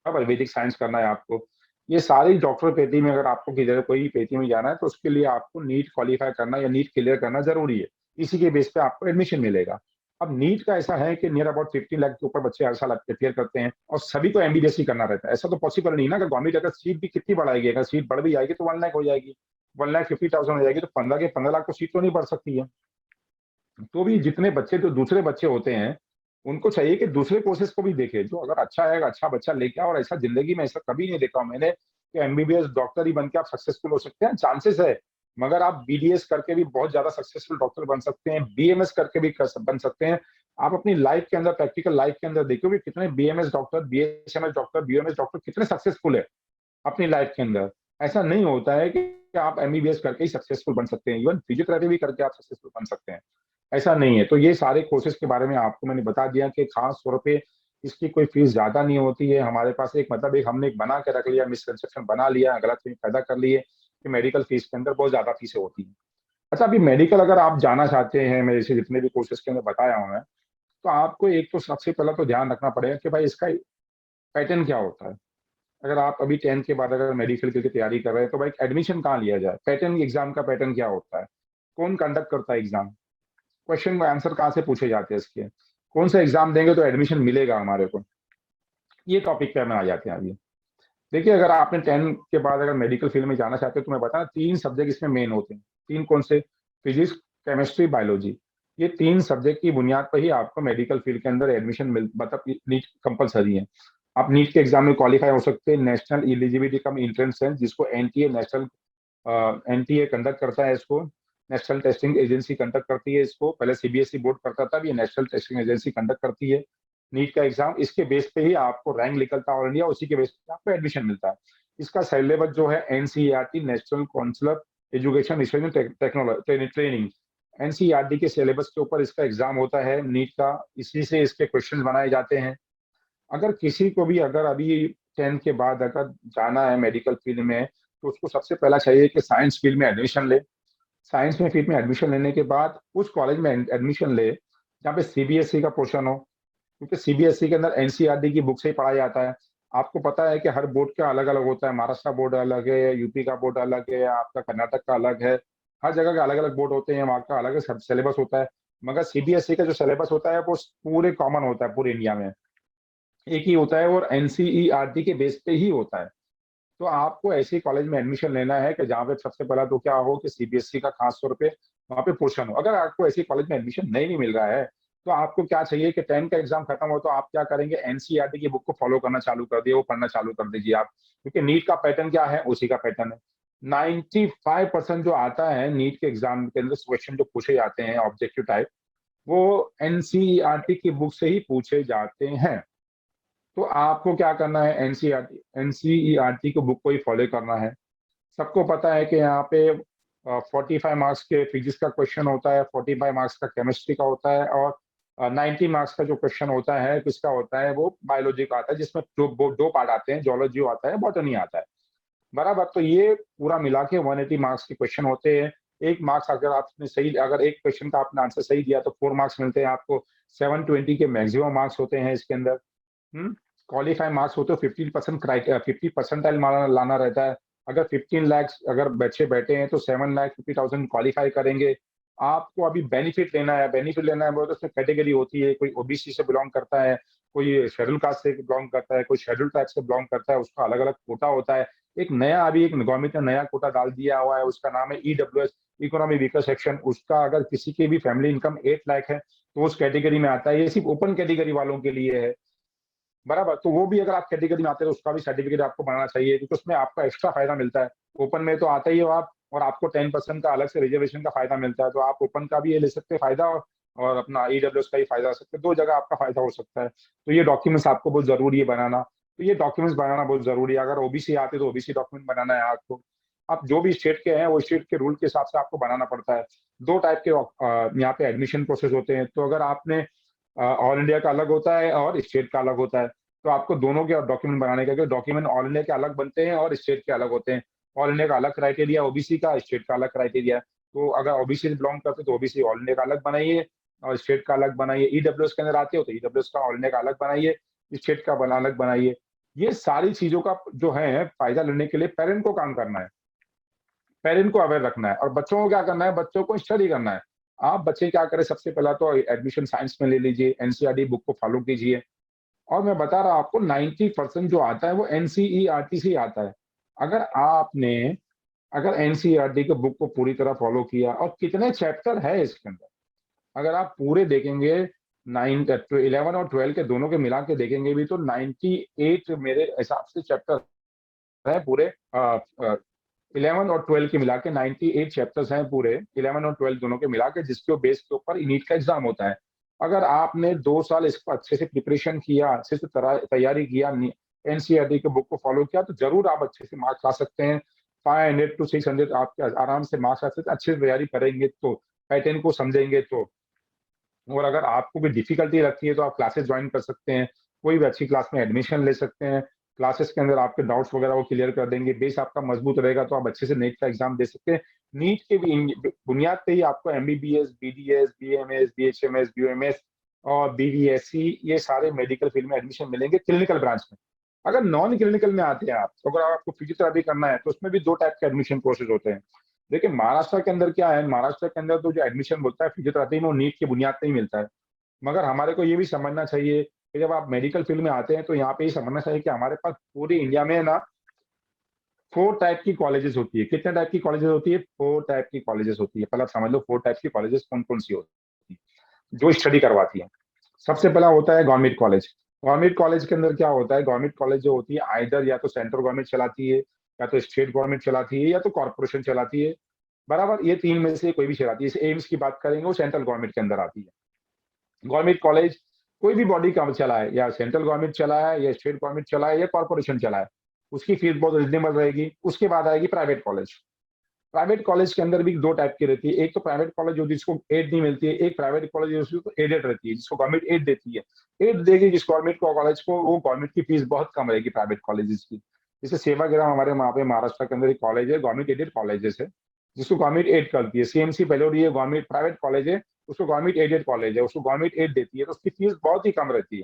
अब वैदिक साइंस करना है आपको, ये सारी डॉक्टर पेटी में अगर आपको किधर कोई पेटी में जाना है तो उसके लिए आपको नीट क्वालिफाई करना या नीट क्लियर करना जरूरी है। इसी के बेस पे आपको एडमिशन मिलेगा। अब नीट का ऐसा है कि नियर अबाउट 15 लाख के ऊपर बच्चे हर साल प्रिपेयर करते हैं और सभी को एमबीबीएस ही करना रहता है। ऐसा तो पॉसिबल नहीं ना, अगर गवर्नमेंट अगर सीट भी कितनी बढ़ाएगी, अगर सीट बढ़ भी जाएगी तो 1 लाख हो जाएगी, 1,50,000 हो जाएगी, तो 15 के 15 लाख तो सीट तो नहीं बढ़ सकती है। तो भी जितने बच्चे जो दूसरे बच्चे होते हैं, उनको चाहिए कि दूसरे कोर्सेज को भी देखे। जो अगर अच्छा है, अच्छा बच्चा लेके आओ। और ऐसा जिंदगी में ऐसा कभी नहीं देखा हूं मैंने कि एमबीबीएस डॉक्टर ही बन के आप सक्सेसफुल हो सकते हैं, चांसेस है। मगर आप बीडीएस करके भी बहुत ज्यादा सक्सेसफुल डॉक्टर बन सकते हैं, बीएमएस करके भी बन सकते हैं। आप अपनी लाइफ के अंदर, प्रैक्टिकल लाइफ के अंदर देखोगे कितने BMS doctor, BHMS doctor, BMS doctor कितने सक्सेसफुल है अपनी लाइफ के अंदर। ऐसा नहीं होता है कि आप एमबीबीएस करके ही सक्सेसफुल बन सकते हैं, इवन फिजियोथेरेपी भी करके आप सक्सेसफुल बन सकते हैं। ऐसा नहीं है। तो ये सारे कोर्सेज के बारे में आपको मैंने बता दिया कि खास तौर पे इसकी कोई फीस ज्यादा नहीं होती है। हमारे पास एक मतलब एक हमने एक बना के रख लिया, मिसकंसेप्शन बना लिया, गलतफहमी पैदा कर ली है कि मेडिकल फीस के अंदर बहुत ज्यादा फीसें होती हैं। अच्छा, अभी मेडिकल अगर आप जाना चाहते हैं, मेरे से जितने भी कोर्सेज के अंदर बताया हूं मैं, तो आपको एक तो सबसे पहले तो ध्यान रखना पड़ेगा कि भाई इसका पैटर्न क्या होता है। अगर आप अभी 10th के बाद अगर मेडिकल की तैयारी कर रहे हैं तो भाई एडमिशन कहाँ लिया जाए, पैटर्न, एग्जाम का पैटर्न क्या होता है, कौन कंडक्ट करता है एग्जाम, क्वेश्चन का आंसर कहाँ से पूछे जाते हैं इसके, कौन सा एग्जाम देंगे तो एडमिशन मिलेगा हमारे को। ये टॉपिक पे हमें आ जाते हैं अभी। देखिए, अगर आपने 10 के बाद अगर मेडिकल फील्ड में जाना चाहते हो तो मैं बताना, 3 सब्जेक्ट इसमें मेन होते हैं। 3 कौन से? Physics, chemistry, biology. ये 3 सब्जेक्ट की बुनियाद पर ही आपको मेडिकल फील्ड के अंदर एडमिशन मिल, मतलब नीट कंपलसरी है। आप नीट के एग्जाम में क्वालिफाई हो सकते हैं। नेशनल एलिजिबिलिटी कम एंट्रेंस है, जिसको एनटीए, नेशनल एनटीए कंडक्ट करता है इसको। नेशनल टेस्टिंग एजेंसी कंडक्ट करती है इसको। पहले सीबीएसई बोर्ड करता था, अब ये नेशनल टेस्टिंग एजेंसी कंडक्ट करती है। नीट का एग्जाम, इसके बेस पे ही आपको रैंक निकलता है ऑल इंडिया, उसी के बेस पे आपको एडमिशन मिलता है। इसका सिलेबस जो है NCERT, national council education research and technology training, NCERT के सिलेबस के ऊपर इसका एग्जाम होता है नीट का, इसी से इसके क्वेश्चन बनाए जाते हैं। अगर किसी को भी अगर अभी 10 के बाद अगर जाना है मेडिकल फील्ड में, तो उसको सबसे पहला चाहिए कि साइंस फील्ड में एडमिशन ले। साइंस में फील्ड में एडमिशन लेने के बाद उस कॉलेज में एडमिशन ले जहाँ पे सीबीएसई का पोर्शन हो, क्योंकि सीबीएसई के अंदर एनसीईआरटी की बुक से ही पढ़ाया जाता है। आपको पता है कि हर बोर्ड का अलग अलग होता है, महाराष्ट्र बोर्ड अलग है, यूपी का बोर्ड अलग है, आपका कर्नाटक का अलग है, हर जगह के अलग अलग बोर्ड होते हैं, वहाँ का अलग अलग सिलेबस होता है। मगर सीबीएसई का जो सिलेबस होता है वो पूरे कॉमन होता है, पूरे इंडिया में एक ही होता है और एनसीईआरटी के बेस पे ही होता है। तो आपको ऐसे कॉलेज में एडमिशन लेना है कि जहाँ पे सबसे पहला तो क्या हो कि सीबीएसई का खास तौर पे वहाँ पे पोर्शन हो। अगर आपको ऐसे कॉलेज में एडमिशन नहीं मिल रहा है, तो आपको क्या चाहिए कि 10 का एग्जाम खत्म हो तो आप क्या करेंगे, एनसीईआरटी की बुक को फॉलो करना चालू कर दिए, वो पढ़ना चालू कर दीजिए आप, क्योंकि नीट का पैटर्न क्या है, उसी का पैटर्न है। 95% जो आता है नीट के एग्जाम के अंदर क्वेश्चन जो पूछे जाते हैं ऑब्जेक्टिव टाइप, वो एनसीईआरटी की बुक से ही पूछे जाते हैं। तो आपको क्या करना है, एनसीईआरटी को बुक को ही फॉलो करना है। सबको पता है कि यहाँ पे 45 मार्क्स के फिजिक्स का क्वेश्चन होता है, 45 मार्क्स का केमिस्ट्री का होता है, और 90 मार्क्स का जो क्वेश्चन होता है किसका होता है, वो बायोलॉजी का आता है, जिसमें दो पार्ट आते हैं, जोलॉजी आता है, बॉटनी आता है। बराबर, तो ये पूरा मिला के 180 मार्क्स के क्वेश्चन होते हैं। एक मार्क्स अगर आपने सही, अगर एक क्वेश्चन का आपने आंसर सही दिया तो 4 मार्क्स मिलते हैं आपको। 720 के मैक्सिमम मार्क्स होते हैं इसके अंदर। क्वालिफाई मार्क्स होते हो 50% 50% लाना रहता है। अगर 15 लाख अगर बच्चे बैठे हैं तो 7,50,000 क्वालिफाई करेंगे। आपको अभी बेनिफिट लेना है, बेनिफिट लेना है वो तो उसमें कैटेगरी होती है, कोई ओबीसी से बिलोंग करता है, कोई शेड्यूल कास्ट से बिलोंग करता है, कोई शेड्यूल ट्राइब से बिलोंग करता है, उसका अलग अलग कोटा होता है। एक नया अभी एक गवर्नमेंट ने नया कोटा डाल दिया हुआ है, उसका नाम है ईडब्ल्यूएस, इकोनॉमी वीकर सेक्शन। उसका अगर किसी की भी फैमिली इनकम 8 लाख है तो उस कैटेगरी में आता है। ये सिर्फ ओपन कैटेगरी वालों के लिए है। बराबर, तो वो भी अगर आप कैटेगरी में आते हैं तो उसका भी सर्टिफिकेट आपको बनाना चाहिए, क्योंकि उसमें आपका एक्स्ट्रा फायदा मिलता है। ओपन में तो आता ही हो आप, और आपको 10% का अलग से रिजर्वेशन का फायदा मिलता है, तो आप ओपन का भी ये ले सकते हैं फायदा, और अपना ईडब्ल्यूएस का ही फायदा ले सकते हैं। दो जगह आपका फायदा हो सकता है। तो ये डॉक्यूमेंट्स आपको बहुत जरूरी है बनाना। तो ये डॉक्यूमेंट्स बनाना बहुत जरूरी है। अगर ओबीसी आते तो ओबीसी डॉक्यूमेंट बनाना है आपको। आप जो भी स्टेट के हैं वो स्टेट के रूल के हिसाब से आपको बनाना पड़ता है। दो टाइप के यहाँ पे एडमिशन प्रोसेस होते हैं। तो अगर आपने ऑल इंडिया का अलग होता है और स्टेट का अलग होता है, तो आपको दोनों के डॉक्यूमेंट बनाने का, डॉक्यूमेंट ऑल इंडिया के अलग बनते हैं और स्टेट के अलग होते हैं। ऑल इंडिया का अलग क्राइटेरिया ओबीसी का, स्टेट का अलग क्राइटेरिया। तो अगर ओबीसी से बिलोंग करते तो ओबीसी ऑल इंडिया का अलग बनाइए और स्टेट का अलग बनाइए। ईडब्ल्यूएस के अंदर आते हो तो ईडब्ल्यूएस का ऑल इंडिया का अलग बनाइए, स्टेट का अलग बनाइए। ये सारी चीजों का जो है फायदा लेने के लिए पेरेंट को काम करना है, पेरेंट को अवेयर रखना है। और बच्चों को क्या करना है, बच्चों को स्टडी करना है। आप बच्चे क्या करें, सबसे पहला तो एडमिशन साइंस में ले लीजिए, एनसीईआरटी बुक को फॉलो कीजिए। और मैं बता रहा हूं आपको 90% जो आता है वो एनसीईआरटी से ही आता है। अगर आपने अगर एनसीईआरटी के बुक को पूरी तरह फॉलो किया, और कितने चैप्टर है इसके अंदर, अगर आप पूरे देखेंगे 11 और 12 के दोनों के मिला के देखेंगे भी तो 98 मेरे हिसाब से चैप्टर है पूरे। 11 और 12 के मिला के 98 चैप्टर्स हैं पूरे, 11 और 12 दोनों के मिला के, जिसके बेस के ऊपर नीट का एग्जाम होता है। अगर आपने 2 साल इसको अच्छे से प्रिपरेशन किया, अच्छे से तैयारी किया, एनसीईआरटी के बुक को फॉलो किया, तो जरूर आप अच्छे से मार्क्स ला सकते हैं। 500 to 600 आपके आराम से मार्क्स आ सकते हैं, अच्छे से तैयारी करेंगे तो, पैटर्न को समझेंगे तो। और अगर आपको भी डिफिकल्टी लगती है तो आप क्लासेस ज्वाइन कर सकते हैं, कोई भी अच्छी क्लास में एडमिशन ले सकते हैं। क्लासेस के अंदर आपके डाउट्स वगैरह वो क्लियर कर देंगे, बेस आपका मजबूत रहेगा तो आप अच्छे से नीट का एग्जाम दे सकते हैं। नीट के भी बुनियाद पे ही आपको एमबीबीएस, बीडीएस, बीएमएस, बीएचएमएस, बीओएमएस और बीवीएससी, ये सारे मेडिकल फील्ड में एडमिशन मिलेंगे क्लिनिकल ब्रांच में। अगर नॉन क्लिनिकल में आते हैं आप, तो अगर आपको फिजियोथेरेपी करना है तो उसमें भी 2 टाइप के एडमिशन प्रोसेस होते हैं। देखिए महाराष्ट्र के अंदर क्या है, महाराष्ट्र के अंदर तो जो एडमिशन होता है फिजियोथेरेपी में, वो नीट की बुनियाद पे ही मिलता है। मगर हमारे को ये भी समझना चाहिए कि जब आप मेडिकल फील्ड में आते हैं तो यहाँ पे ही समझना चाहिए कि हमारे पास पूरी इंडिया में ना 4 टाइप की कॉलेजेस होती है। कितने टाइप की कॉलेजेस होती है, 4 टाइप की कॉलेजेस होती है। पहले आप समझ लो 4 टाइप की कॉलेजेस कौन कौन सी होती है जो स्टडी करवाती है। सबसे पहला होता है गवर्नमेंट कॉलेज। गवर्नमेंट कॉलेज के अंदर क्या होता है, गवर्नमेंट कॉलेज जो होती है आइदर या तो सेंट्रल गवर्नमेंट चलाती है, या तो स्टेट गवर्नमेंट चलाती है, या तो कॉर्पोरेशन चलाती है। बराबर, ये 3 में से कोई भी चलाती है। एम्स की बात करेंगे वो सेंट्रल गवर्नमेंट के अंदर आती है। गवर्नमेंट कॉलेज कोई भी बॉडी काम चलाए, या सेंट्रल गवर्नमेंट चलाए या स्टेट गवर्नमेंट चलाए या कॉर्पोरेशन चलाए, उसकी फीस बहुत रिजनेबल रहेगी। उसके बाद आएगी प्राइवेट कॉलेज। प्राइवेट कॉलेज के अंदर भी दो टाइप की रहती है, एक तो प्राइवेट कॉलेज जो जिसको एड नहीं मिलती है, एक प्राइवेट कॉलेज जिसको एडेड रहती है, जिसको गवर्नमेंट एड देती है। एड देगी जिस गवर्नमेंट को कॉलेज को, वो गवर्नमेंट की फीस बहुत कम रहेगी प्राइवेट कॉलेजेस की। जैसे सेवाग्राम हमारे वहाँ पे महाराष्ट्र के अंदर एक कॉलेज है, गवर्नमेंट एडेड कॉलेजेस है, जिसको गवर्नमेंट एड करती है। सीएमसी बेलोरी है, गवर्नमेंट प्राइवेट कॉलेज है, उसको गवर्नमेंट एडेड कॉलेज है, उसको गवर्नमेंट एड देती है, तो उसकी फीस बहुत ही कम रहती है,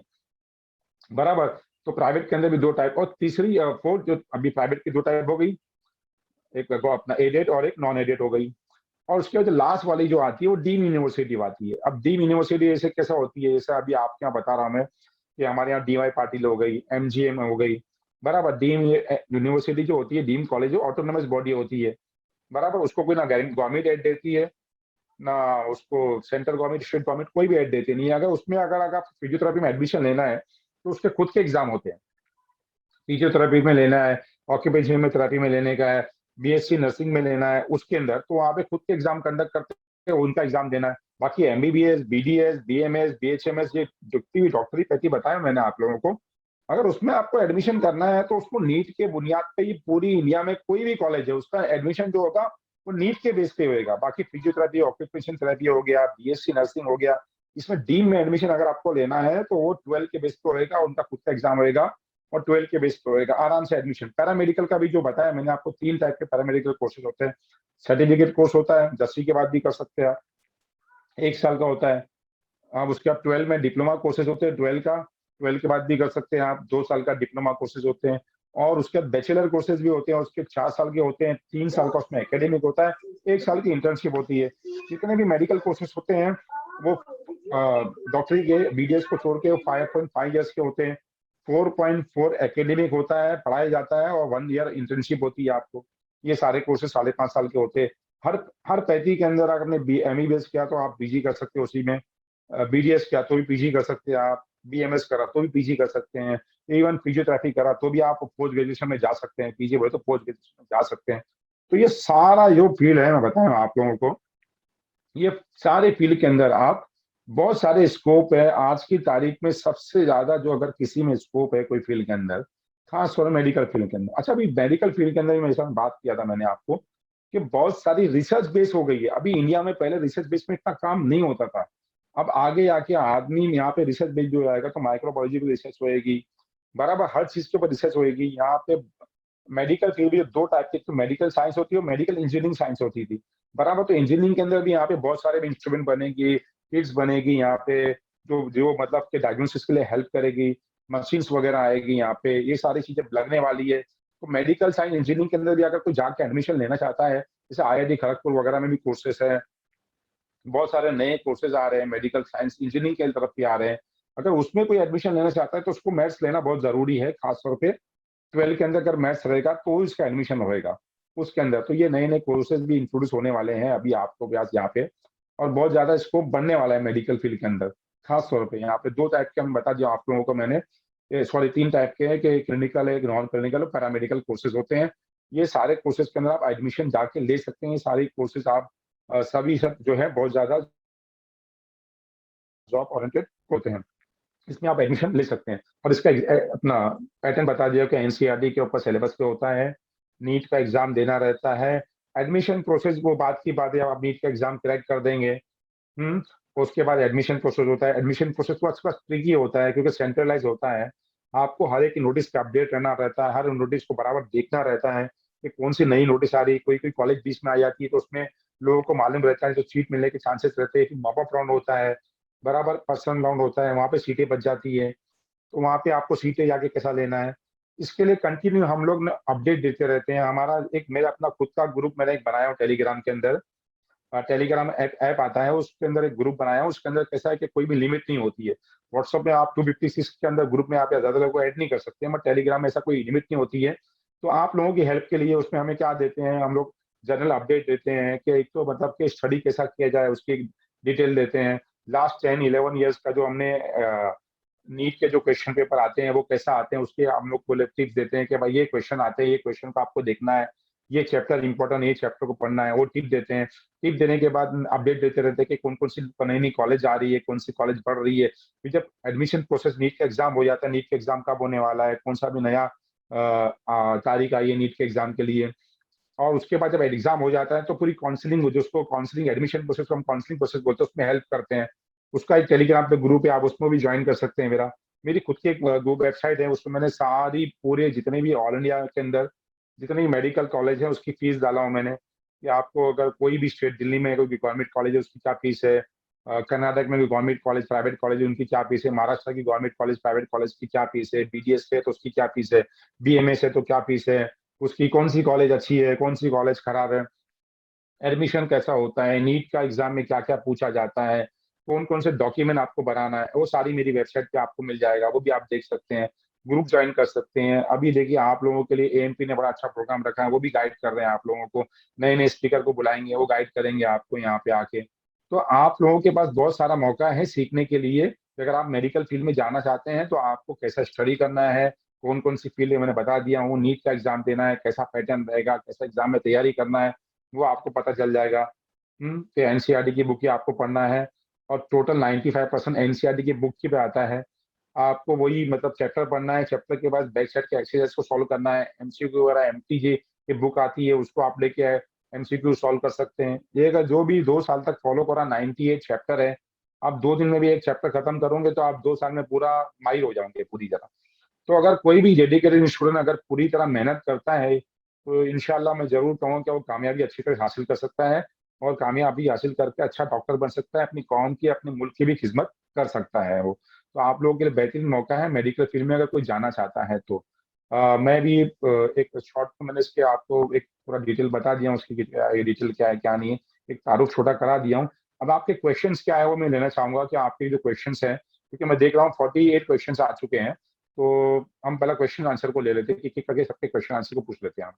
बराबर। तो प्राइवेट के अंदर भी दो टाइप, और तीसरी फोर्थ जो अभी प्राइवेट की दो टाइप हो गई, एक वो अपना एडेड और एक नॉन एडेड हो गई। और उसके बाद लास्ट वाली जो आती है वो डीम यूनिवर्सिटी आती है। अब डीम यूनिवर्सिटी ऐसे कैसा होती है, जैसे अभी आपके यहाँ बता रहा हूँ मैं कि हमारे यहाँ डीवाई पाटिल हो गई, एमजीएम हो गई, बराबर। डीम यूनिवर्सिटी जो होती है, डीम कॉलेज जो ऑटोनोमस बॉडी होती है, बराबर। उसको कोई ना गवर्नमेंट एड देती है, ना उसको सेंट्रल गवर्नमेंट स्टेट गवर्नमेंट कोई भी एड देती नहीं है। अगर उसमें अगर फिजियोथेरेपी में एडमिशन लेना है तो उसके खुद के एग्जाम होते हैं। फिजियोथेरेपी में लेना है, ऑक्यूपेशनल थेरेपी में लेने का है, बीएससी नर्सिंग में लेना है, उसके अंदर तो वहाँ पे खुद के एग्जाम कंडक्ट करते हैं, उनका एग्जाम देना है। बाकी एमबीबीएस, बीडीएस, बीएमएस, बीएचएमएस, ये जितनी भी डॉक्टरी पैथी बताया मैंने आप लोगों को, अगर उसमें आपको एडमिशन करना है तो उसको नीट के बुनियाद पे ही पूरी इंडिया में कोई भी कॉलेज है उसका एडमिशन जो होगा वो नीट के बेस पे होएगा। बाकी फिजियोथेरेपी, ऑक्यूपेशन थेरेपी हो गया, बीएससी नर्सिंग हो गया, इसमें डीम में एडमिशन अगर आपको लेना है तो वो 12 के बेस पे होएगा, उनका खुद का एग्जाम होएगा और 12 के बेस पे होएगा, आराम से एडमिशन। पैरामेडिकल का भी जो बताया मैंने आपको, 3 टाइप के पैरामेडिकल कोर्सेज होते हैं। सर्टिफिकेट कोर्स होता है, 10वीं के बाद भी कर सकते हैं, 1 साल का होता है। आप उसके बाद 12 में डिप्लोमा कोर्सेज होते हैं, 12 का, 12 के बाद भी कर सकते हैं आप, 2 साल का डिप्लोमा कोर्सेज होते हैं। और उसके बाद बैचलर कोर्सेज भी होते हैं, उसके 4 साल के होते हैं, 3 साल का उसमें एकेडमिक होता है, 1 साल की इंटर्नशिप होती है। जितने भी मेडिकल कोर्सेज होते हैं वो डॉक्टरी के बीडीएस को छोड़ के 5.5 ईयर्स के होते हैं। 4.4 एकेडमिक होता है, पढ़ाया जाता है, और 1 ईयर इंटर्नशिप होती है आपको। ये सारे कोर्सेज 5.5 साल के होते हैं। हर हर पैथी के अंदर अगर आपने एमबीबीएस किया तो आप पीजी कर सकते हो उसी में, बीडीएस किया तो भी पीजी कर सकते हैं आप, बीएमएस करा तो भी पीजी कर सकते हैं, इवन फिजियोथेरेपी करा तो भी आप पोस्ट ग्रेजुएशन में जा सकते हैं, पीजी बोले तो पोस्ट ग्रेजुएशन में जा सकते हैं। तो ये सारा जो फील्ड है मैं बताऊं आप लोगों को, ये सारे फील्ड के अंदर आप बहुत सारे स्कोप है। आज की तारीख में सबसे ज्यादा जो अगर किसी में स्कोप है कोई फील्ड के अंदर, खास तौर मेडिकल फील्ड के अंदर। अच्छा, अभी मेडिकल फील्ड के अंदर भी मैं बात किया था मैंने आपको कि बहुत सारी रिसर्च बेस हो गई है। अभी इंडिया में पहले रिसर्च बेस में इतना काम नहीं होता था, अब आगे आके आदमी यहाँ पे रिसर्च बेस जो आएगा तो माइक्रोबायोलॉजी की रिसर्च होएगी, बराबर, हर चीज के ऊपर रिसर्च होएगी यहाँ पे। मेडिकल फील्ड भी दो टाइप की, तो मेडिकल साइंस होती है और मेडिकल इंजीनियरिंग साइंस होती थी, बराबर। तो इंजीनियरिंग के अंदर भी यहाँ पे बहुत सारे इंस्ट्रूमेंट बनेगी, किट्स बनेगी यहाँ पे, जो जो मतलब के डायग्नोसिस के लिए हेल्प करेगी, मशीन्स वगैरह आएगी यहाँ पे, ये सारी चीजें लगने वाली है। तो मेडिकल साइंस इंजीनियरिंग के अंदर भी अगर कोई जाके एडमिशन लेना चाहता है, जैसे आईआईटी खड़गपुर वगैरह में भी कोर्सेस है, बहुत सारे नए कोर्सेज आ रहे हैं, मेडिकल साइंस इंजीनियरिंग की तरफ भी आ रहे हैं। अगर उसमें कोई एडमिशन लेना चाहता है तो उसको मैथ्स लेना बहुत जरूरी है, खासतौर पे 12 के अंदर अगर मैथ्स रहेगा तो इसका एडमिशन होएगा उसके अंदर। तो ये नए नए कोर्सेज भी इंट्रोड्यूस होने वाले हैं अभी आपको ब्यास यहाँ पे, और बहुत ज्यादा स्कोप बनने वाला है मेडिकल फील्ड के अंदर। खास तौर पे यहाँ पे दो टाइप के हम बता दिया आप लोगों को मैंने, सॉरी 3 टाइप के हैं कि क्लिनिकल है, नॉन क्लिनिकल और पैरामेडिकल कोर्सेज होते हैं। ये सारे कोर्सेज के अंदर आप एडमिशन जाके ले सकते हैं। सारी कोर्सेज आप सभी सब जो है बहुत ज्यादा जॉब ओरिएंटेड होते हैं, इसमें आप एडमिशन ले सकते हैं। और इसका अपना पैटर्न बता दिया कि एनसीईआरटी के ऊपर सिलेबस पे होता है, नीट का एग्जाम देना रहता है। एडमिशन प्रोसेस वो बात की बात है, आप नीट का एग्जाम क्रैक कर देंगे, उसके बाद एडमिशन प्रोसेस होता है। एडमिशन प्रोसेस थोड़ा ट्रिकी होता है क्योंकि सेंट्रलाइज होता है, आपको हर एक नोटिस का अपडेट रहना रहता है, हर नोटिस को बराबर देखना रहता है कि कौन सी नई नोटिस आ रही है। कोई कोई कॉलेज बीच में आ जाती है तो उसमें लोगों को मालूम रहता है, तो सीट मिलने के चांसेस रहते हैं। कि मॉप अप राउंड होता है, बराबर पर्सनल राउंड होता है, वहां पे सीटें बच जाती है, तो वहां पे आपको सीटें जाके कैसा लेना है, इसके लिए कंटिन्यू हम लोग अपडेट देते रहते हैं। हमारा एक, मेरा अपना खुद का ग्रुप मैंने एक बनाया हूँ टेलीग्राम के अंदर, टेलीग्राम ऐप आता है, उसके अंदर एक ग्रुप बनाया है। उसके अंदर कैसा है कि कोई भी लिमिट नहीं होती है। व्हाट्सएप में आप 256 के अंदर ग्रुप में आप ज्यादा लोगों को ऐड नहीं कर सकते, मगर टेलीग्राम में ऐसा कोई लिमिट नहीं होती है। तो आप लोगों की हेल्प के लिए उसमें हमें क्या देते हैं, हम लोग जनरल अपडेट देते हैं कि एक तो मतलब कि स्टडी कैसा किया जाए उसकी डिटेल देते हैं। लास्ट 10-11 ईयर्स का जो हमने नीट के जो क्वेश्चन पेपर आते हैं वो कैसा आते हैं उसके हम लोग को टिप्स देते हैं कि भाई ये क्वेश्चन आते हैं, ये क्वेश्चन को आपको देखना है, ये चैप्टर इंपॉर्टेंट, ये चैप्टर को पढ़ना है, वो टिप देते हैं। टिप देने के बाद अपडेट देते रहते हैं कि कौन कौन सी नई नई कॉलेज आ रही है, कौन सी कॉलेज बढ़ रही है। फिर जब एडमिशन प्रोसेस, नीट का एग्जाम हो जाता है, नीट का एग्जाम कब होने वाला है, कौन सा भी नया तारीख आई है नीट के एग्जाम के लिए, और उसके बाद जब एग्जाम हो जाता है तो पूरी काउंसलिंग, जो उसको काउंसलिंग एडमिशन प्रोसेस को हम काउंसलिंग प्रोसेस बोलते हैं, उसमें हेल्प करते हैं। उसका एक टेलीग्राम पे ग्रुप है, आप उसमें भी ज्वाइन कर सकते हैं। मेरी खुद की एक ग्रुप वेबसाइट है, उसमें मैंने सारी पूरे जितने भी ऑल इंडिया के अंदर जितने भी मेडिकल कॉलेज है उसकी फीस डाला हूँ मैंने, कि आपको अगर कोई भी स्टेट, दिल्ली में कोई गवर्नमेंट कॉलेज है उसकी क्या फीस है, कर्नाटक में कोई गवर्नमेंट कॉलेज प्राइवेट कॉलेज है उनकी क्या फीस है, महाराष्ट्र की गवर्नमेंट कॉलेज प्राइवेट कॉलेज की क्या फीस है, बीडीएस है तो उसकी क्या फीस है, बीएमएस है तो क्या फीस है, उसकी कौन सी कॉलेज अच्छी है, कौन सी कॉलेज खराब है, एडमिशन कैसा होता है, नीट का एग्जाम में क्या क्या पूछा जाता है, कौन कौन से डॉक्यूमेंट आपको बनाना है, वो सारी मेरी वेबसाइट पे आपको मिल जाएगा, वो भी आप देख सकते हैं। ग्रुप ज्वाइन कर सकते हैं। अभी देखिए आप लोगों के लिए एएमपी ने बड़ा अच्छा प्रोग्राम रखा है, वो भी गाइड कर रहे हैं आप लोगों को, नए नए स्पीकर को बुलाएंगे, वो गाइड करेंगे आपको यहाँ पे आके। तो आप लोगों के पास बहुत सारा मौका है सीखने के लिए। अगर आप मेडिकल फील्ड में जाना चाहते हैं तो आपको कैसा स्टडी करना है, कौन कौन सी फील्ड है मैंने बता दिया हूँ, नीट का एग्जाम देना है, कैसा पैटर्न रहेगा, कैसा एग्जाम में तैयारी करना है, वो आपको पता चल जाएगा। कि एनसीईआरटी की बुक ही आपको पढ़ना है, और टोटल 95% एनसीईआरटी की बुक ही पे आता है। आपको वही मतलब चैप्टर पढ़ना है, चैप्टर के बाद बैक साइड के एक्सरसाइज को सॉल्व करना है, एमसीक्यू वगैरह एमटीजे की बुक आती है उसको आप लेके आए, एमसीक्यू सॉल्व कर सकते हैं। ये अगर जो भी 2 साल तक फॉलो करा, 98 चैप्टर है, आप 2 दिन में भी एक चैप्टर खत्म करोगे तो आप 2 साल में पूरा माहिर हो जाओगे पूरी तरह। तो अगर कोई भी डेडिकेटेड स्टूडेंट अगर पूरी तरह मेहनत करता है तो इंशाल्लाह मैं जरूर कहूँगा कि वो कामयाबी अच्छी तरह हासिल कर सकता है, और कामयाबी हासिल करके अच्छा डॉक्टर बन सकता है, अपनी कौम की, अपने मुल्क की भी खिदमत कर सकता है वो। तो आप लोगों के लिए बेहतरीन मौका है मेडिकल फील्ड में अगर कोई जाना चाहता है तो। मैं भी एक शॉर्ट में मैंने इसके आपको एक पूरा डिटेल बता दिया हूँ, उसकी ये डिटेल क्या है क्या नहीं है, एक तारुफ छोटा करा दिया हूँ। अब आपके क्वेश्चंस क्या है वो मैं लेना चाहूंगा कि आपके जो क्वेश्चंस हैं, क्योंकि मैं देख रहा हूँ 48 क्वेश्चंस आ चुके हैं। तो हम पहला क्वेश्चन आंसर को ले लेते हैं, एक एक करके सबके क्वेश्चन आंसर को पूछ लेते हैं हम।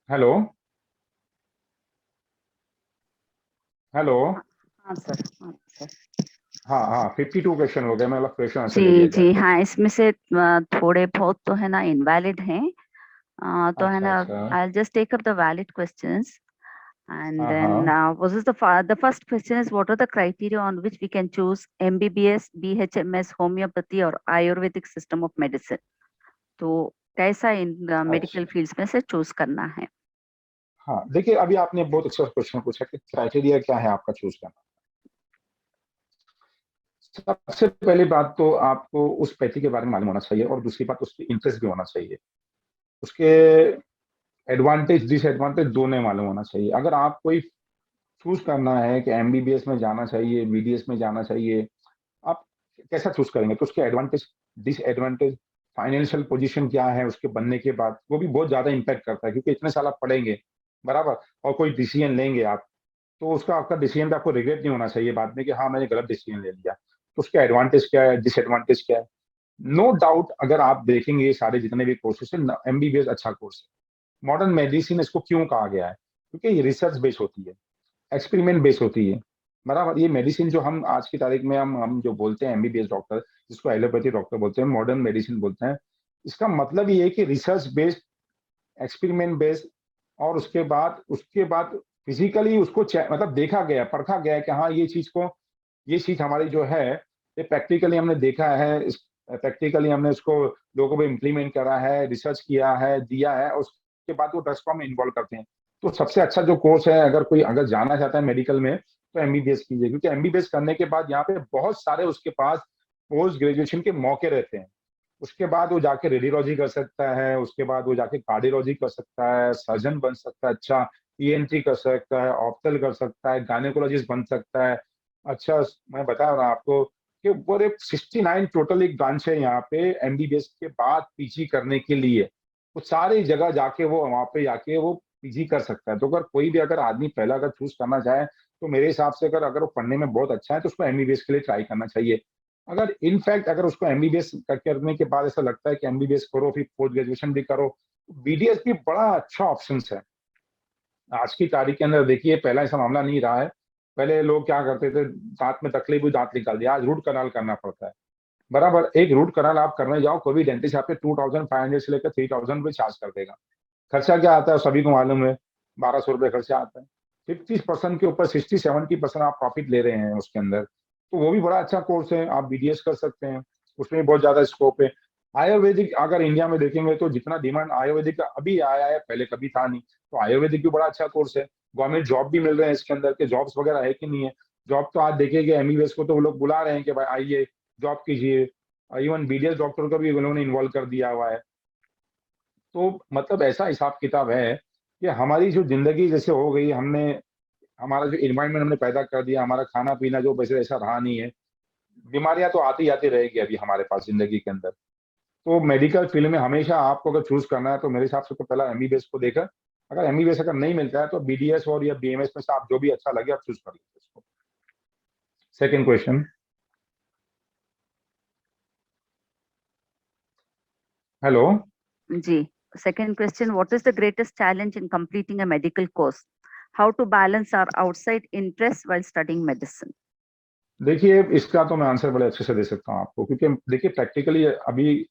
हेलो। हेलो। हाँ सर, हाँ सर। हाँ हाँ, 52 क्वेश्चन हो गए, मतलब क्वेश्चन आंसर ले जी लिया जी जाए। हाँ, इसमें से थोड़े बहुत तो है ना इनवैलिड हैं, तो है अच्छा ना, अच्छा। I just take up the valid questions and हाँ then हाँ। was this the first question is what are the criteria on which we can choose MBBS, BHMS, homeopathy और आयुर्वेदिक system of medicine? तो कैसा इन मेडिकल अच्छा। Fields में से choose करना है? हाँ देखिए, अभी आपने बहुत अच्छा क्वेश्चन पूछा कि क्राइटेरिया क्या है आपका चूज करना। सबसे पहली बात तो आपको उस पैथी के बारे में मालूम होना चाहिए, और दूसरी बात उसकी इंटरेस्ट भी होना चाहिए, उसके एडवांटेज डिसएडवांटेज दोनों मालूम होना चाहिए। अगर आप कोई चूज करना है कि एमबीबीएस में जाना चाहिए, बीडीएस में जाना चाहिए, आप कैसा चूज करेंगे तो उसके एडवांटेज डिसएडवांटेज, फाइनेंशियल पोजीशन क्या है उसके बनने के बाद, वो भी बहुत ज्यादा इंपैक्ट करता है, क्योंकि इतने साल आप पढ़ेंगे बराबर, और कोई डिसीजन लेंगे आप, तो उसका आपका डिसीजन पे आपको रिग्रेट नहीं होना चाहिए बाद में कि हाँ मैंने गलत डिसीजन ले लिया। तो उसका एडवांटेज क्या है, डिसएडवांटेज क्या है। नो डाउट अगर आप देखेंगे ये सारे जितने भी कोर्सेज है, एमबीबीएस अच्छा कोर्स है। मॉडर्न मेडिसिन इसको क्यों कहा गया है, क्योंकि ये रिसर्च बेस्ड होती है, एक्सपेरिमेंट बेस्ड होती है बराबर। ये मेडिसिन जो हम आज की तारीख में हम जो बोलते हैं एमबीबीएस डॉक्टर, जिसको एलोपैथी डॉक्टर बोलते हैं, मॉडर्न मेडिसिन बोलते हैं, इसका मतलब ये है कि रिसर्च बेस्ड, एक्सपेरिमेंट बेस्ड, और उसके बाद फिजिकली उसको मतलब देखा गया, परखा गया कि हाँ ये चीज हमारी जो है ये प्रैक्टिकली हमने देखा है, प्रैक्टिकली हमने उसको लोगों पे इम्प्लीमेंट करा है, रिसर्च किया है, दिया है, और उसके बाद वो ड्रग्स को हम इन्वॉल्व करते हैं। तो सबसे अच्छा जो कोर्स है, अगर कोई अगर जाना चाहता है मेडिकल में तो एमबीबीएस कीजिए, क्योंकि एमबीबीएस करने के बाद यहाँ पे बहुत सारे उसके पास पोस्ट ग्रेजुएशन के मौके रहते हैं। उसके बाद वो जाके रेडियोलॉजी कर सकता है, उसके बाद वो जाके कार्डियोलॉजी कर सकता है, सर्जन बन सकता है, अच्छा ईएनटी कर सकता है, ऑप्थल कर सकता है, गायनेकोलॉजिस्ट बन सकता है। अच्छा, मैं बता रहा हूँ आपको कि पूरे 69 टोटल एक ब्रांच है यहाँ पे एमबीबीएस के बाद पीजी करने के लिए। वो सारी जगह जाके वो वहाँ पे जाके वो पीजी कर सकता है। तो अगर कोई भी अगर आदमी पहला अगर चूज करना चाहे तो मेरे हिसाब से अगर अगर वो पढ़ने में बहुत अच्छा है तो उसको एमबीबीएस के लिए ट्राई करना चाहिए। अगर इनफैक्ट अगर उसको एमबीबीएस करने के बाद ऐसा लगता है कि एमबीबीएस करो फिर पोस्ट ग्रेजुएशन भी करो, बीडीएस भी बड़ा अच्छा ऑप्शन है आज की तारीख के अंदर। देखिए पहला ऐसा मामला नहीं रहा है, पहले लोग क्या करते थे, दांत में तकलीफ हुई दांत निकाल दिया, आज रूट कनाल करना पड़ता है। बराबर। एक रूट कनाल आप करने जाओ, कोई भी डेंटिस्ट आपके 2500 से लेकर 3000 रुपये चार्ज कर देगा। खर्चा क्या आता है सभी को मालूम है, 1200 रुपये खर्चा आता है। 50% के ऊपर 60-70% आप प्रॉफिट ले रहे हैं उसके अंदर, तो वो भी बड़ा अच्छा कोर्स है। आप बीडीएस कर सकते हैं, उसमें भी बहुत ज्यादा स्कोप है। आयुर्वेदिक अगर इंडिया में देखेंगे तो जितना डिमांड आयुर्वेदिक का अभी आया है, पहले कभी था नहीं, तो आयुर्वेदिक भी बड़ा अच्छा कोर्स है। गवर्नमेंट जॉब भी मिल रहे हैं इसके अंदर के, जॉब्स वगैरह है कि नहीं है। जॉब तो आज देखेंगे एमबीबीएस को तो वो लोग बुला रहे हैं कि भाई आइए जॉब कीजिए। इवन बीडीएस डॉक्टर को भी उन्होंने इन्वॉल्व कर दिया हुआ है। तो मतलब ऐसा हिसाब किताब है कि हमारी जो जिंदगी जैसे हो गई, हमने हमारा जो इन्वायरमेंट हमने पैदा कर दिया, हमारा खाना पीना जो वैसे ऐसा रहा नहीं है, बीमारियां तो आती आती रहेगी अभी हमारे पास जिंदगी के अंदर। तो मेडिकल फील्ड में हमेशा आपको अगर चूज करना है तो मेरे हिसाब से तो पहला एमबीबीएस को देखा। अगर एमबीबीएस अगर नहीं मिलता है तो बीडीएस और या बीएमएस में से आप जो भी अच्छा लगे आप चूज कर लीजिए उसको। Second question. हेलो। जी, second question, what is the greatest challenge in completing a medical course? How to balance our outside interests while studying medicine? देखिए इसका तो मैं आंसर बड़े अच्छे से दे सकता हूँ आपको, क्योंकि देखिए प्रैक्टिकली अभी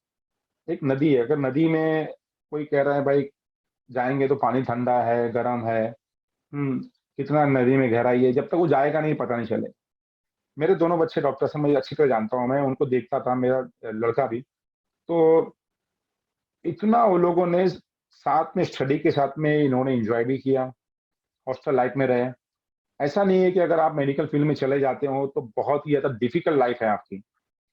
एक नदी है, अगर नदी में कोई कह रहा है भाई जाएंगे तो पानी ठंडा है गर्म है, कितना नदी में गहराई है, जब तक वो जाएगा नहीं पता नहीं चले। मेरे दोनों बच्चे डॉक्टर से, मैं अच्छी तरह जानता हूँ, मैं उनको देखता था, मेरा लड़का भी। तो इतना वो लोगों ने साथ में स्टडी के साथ में इन्होंने एंजॉय भी किया, हॉस्टल लाइफ में रहे। ऐसा नहीं है कि अगर आप मेडिकल फील्ड में चले जाते हो तो बहुत ही ज्यादा डिफिकल्ट लाइफ है आपकी,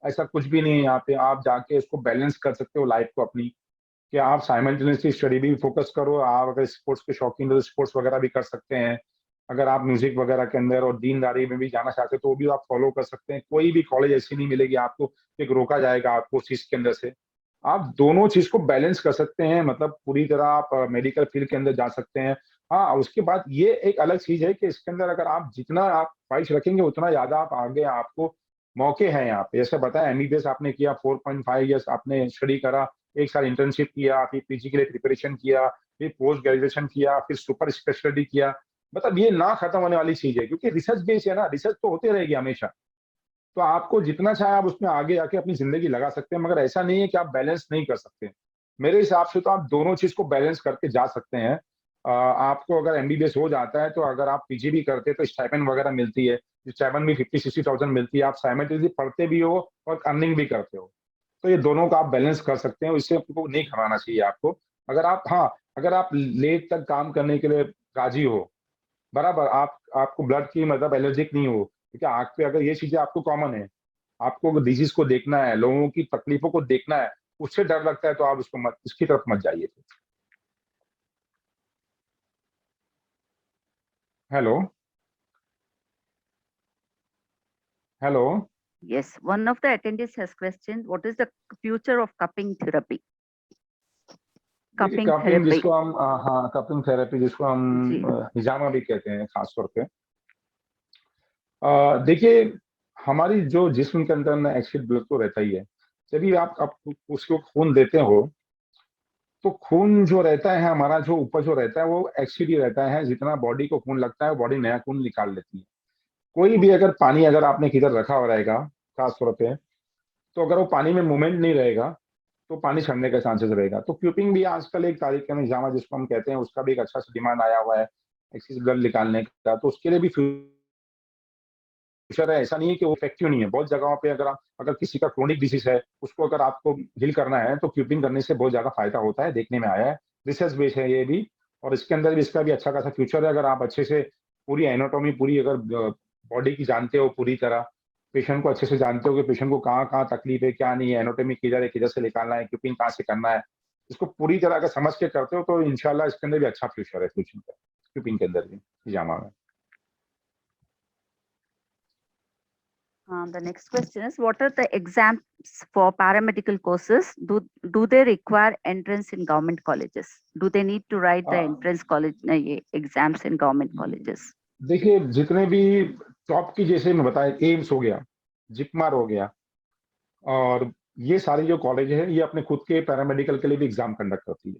ऐसा कुछ भी नहीं है। यहाँ पे आप जाके इसको बैलेंस कर सकते हो लाइफ को अपनी, कि आप साइमल्टेनियसली स्टडी भी फोकस करो। आप अगर स्पोर्ट्स के शौकीन हो तो स्पोर्ट्स वगैरह भी कर सकते हैं। अगर आप म्यूजिक वगैरह के अंदर और दीनदारी में भी जाना चाहते हो तो वो भी आप फॉलो कर सकते हैं। कोई भी कॉलेज ऐसी नहीं मिलेगी आपको कि रोका जाएगा आपको उस चीज के अंदर से। आप दोनों चीज को बैलेंस कर सकते हैं, मतलब पूरी तरह आप मेडिकल फील्ड के अंदर जा सकते हैं। हाँ, उसके बाद ये एक अलग चीज है कि इसके अंदर अगर आप जितना आप ख्वाहिश रखेंगे उतना ज्यादा आप आगे आपको मौके हैं यहाँ पे। जैसे बताया एमबीबीएस आपने किया, 4.5 ईयर्स आपने स्टडी करा, एक साल इंटर्नशिप किया, फिर पीजी के लिए प्रिपरेशन किया, फिर पोस्ट ग्रेजुएशन किया, फिर सुपर स्पेशलिटी किया। मतलब ये ना खत्म होने वाली चीज है, क्योंकि रिसर्च बेस है ना, रिसर्च तो होते रहेगी हमेशा। तो आपको जितना चाहे आप उसमें आगे आके अपनी जिंदगी लगा सकते हैं, मगर ऐसा नहीं है कि आप बैलेंस नहीं कर सकते। मेरे हिसाब से तो आप दोनों चीज को बैलेंस करके जा सकते हैं। आपको अगर एमबीबीएस हो जाता है तो अगर आप पीजी भी करते हैं तो स्टाइपेंड वगैरह मिलती है, स्टाइपेंड भी 50-60 थाउजेंड मिलती है। आप साइमल्टेनियसली पढ़ते भी हो और अर्निंग भी करते हो, तो ये दोनों का आप बैलेंस कर सकते हैं। इससे आपको नहीं घबराना चाहिए आपको। अगर आप, हाँ, अगर आप लेट तक काम करने के लिए राजी हो, बराबर, आप आपको ब्लड की मतलब एलर्जिक नहीं हो, क्योंकि आंख पे अगर ये चीजें आपको कॉमन है, आपको डिजीज को देखना है, लोगों की तकलीफों को देखना है, उससे डर लगता है तो आप उसको मत, इसकी तरफ मत जाइए। Hello. Hello. Yes, one of the attendees has questioned, what is the future of cupping therapy? देखिए Cupping कपिंग therapy. जिसको हम हाँ, कपिंग थेरेपी जिसको हम जी, हिजामा भी कहते हैं खास तौर पे। देखिए हमारी जो जिस्म के अंदर ना एक्सिड ब्लड तो रहता ही है। जब भी आप उसको खून देते हो तो खून जो रहता है हमारा, जो ऊपर जो रहता है वो एक्सिड ही रहता है। जितना बॉडी को खून लगता है बॉडी नया खून निकाल लेती है। कोई भी अगर पानी अगर आपने किधर रखा हुआ रहेगा खास तौर पे, तो अगर वो पानी में मूवमेंट नहीं रहेगा तो पानी सड़ने का चांसेस रहेगा। तो क्यूपिंग भी आजकल एक तारीख का निजामा जिसको हम कहते हैं, उसका भी एक अच्छा सा डिमांड आया हुआ है एक्सिस ब्लड निकालने का। तो उसके लिए भी फ्यूचर है, ऐसा नहीं है कि वो इफेक्टिव नहीं है। बहुत जगहों पे अगर आप, अगर किसी का क्रोनिक डिसीज है उसको अगर आपको हील करना है तो क्यूपिंग करने से बहुत ज्यादा फायदा होता है, देखने में आया है। रिसर्च बेस है ये भी, और इसके अंदर भी इसका भी अच्छा खासा फ्यूचर है। अगर आप अच्छे से पूरी एनाटॉमी पूरी अगर बॉडी की जानते हो पूरी तरह, पेशेंट को अच्छे से जानते हो कि पेशेंट को कहाँ कहाँ तकलीफ है क्या नहीं है, एनाटॉमी किधर है किधर से निकालना है, क्यूपिंग कहाँ से करना है, इसको पूरी तरह अगर समझ के करते हो तो इंशाल्लाह इसके अंदर भी अच्छा फ्यूचर है, फ्यूचर का क्यूपिंग के अंदर भी, हिजामा में। the next question is, what are the exams for paramedical courses? Do they require entrance in government colleges? Do they need to write the entrance college exams in government colleges? देखिए जितने भी top की, जैसे मैं बताया AIIMS हो गया, जिपमार हो गया, और ये सारी जो कॉलेज है ये अपने खुद के पैरामेडिकल के लिए भी एग्जाम कंडक्ट करती है।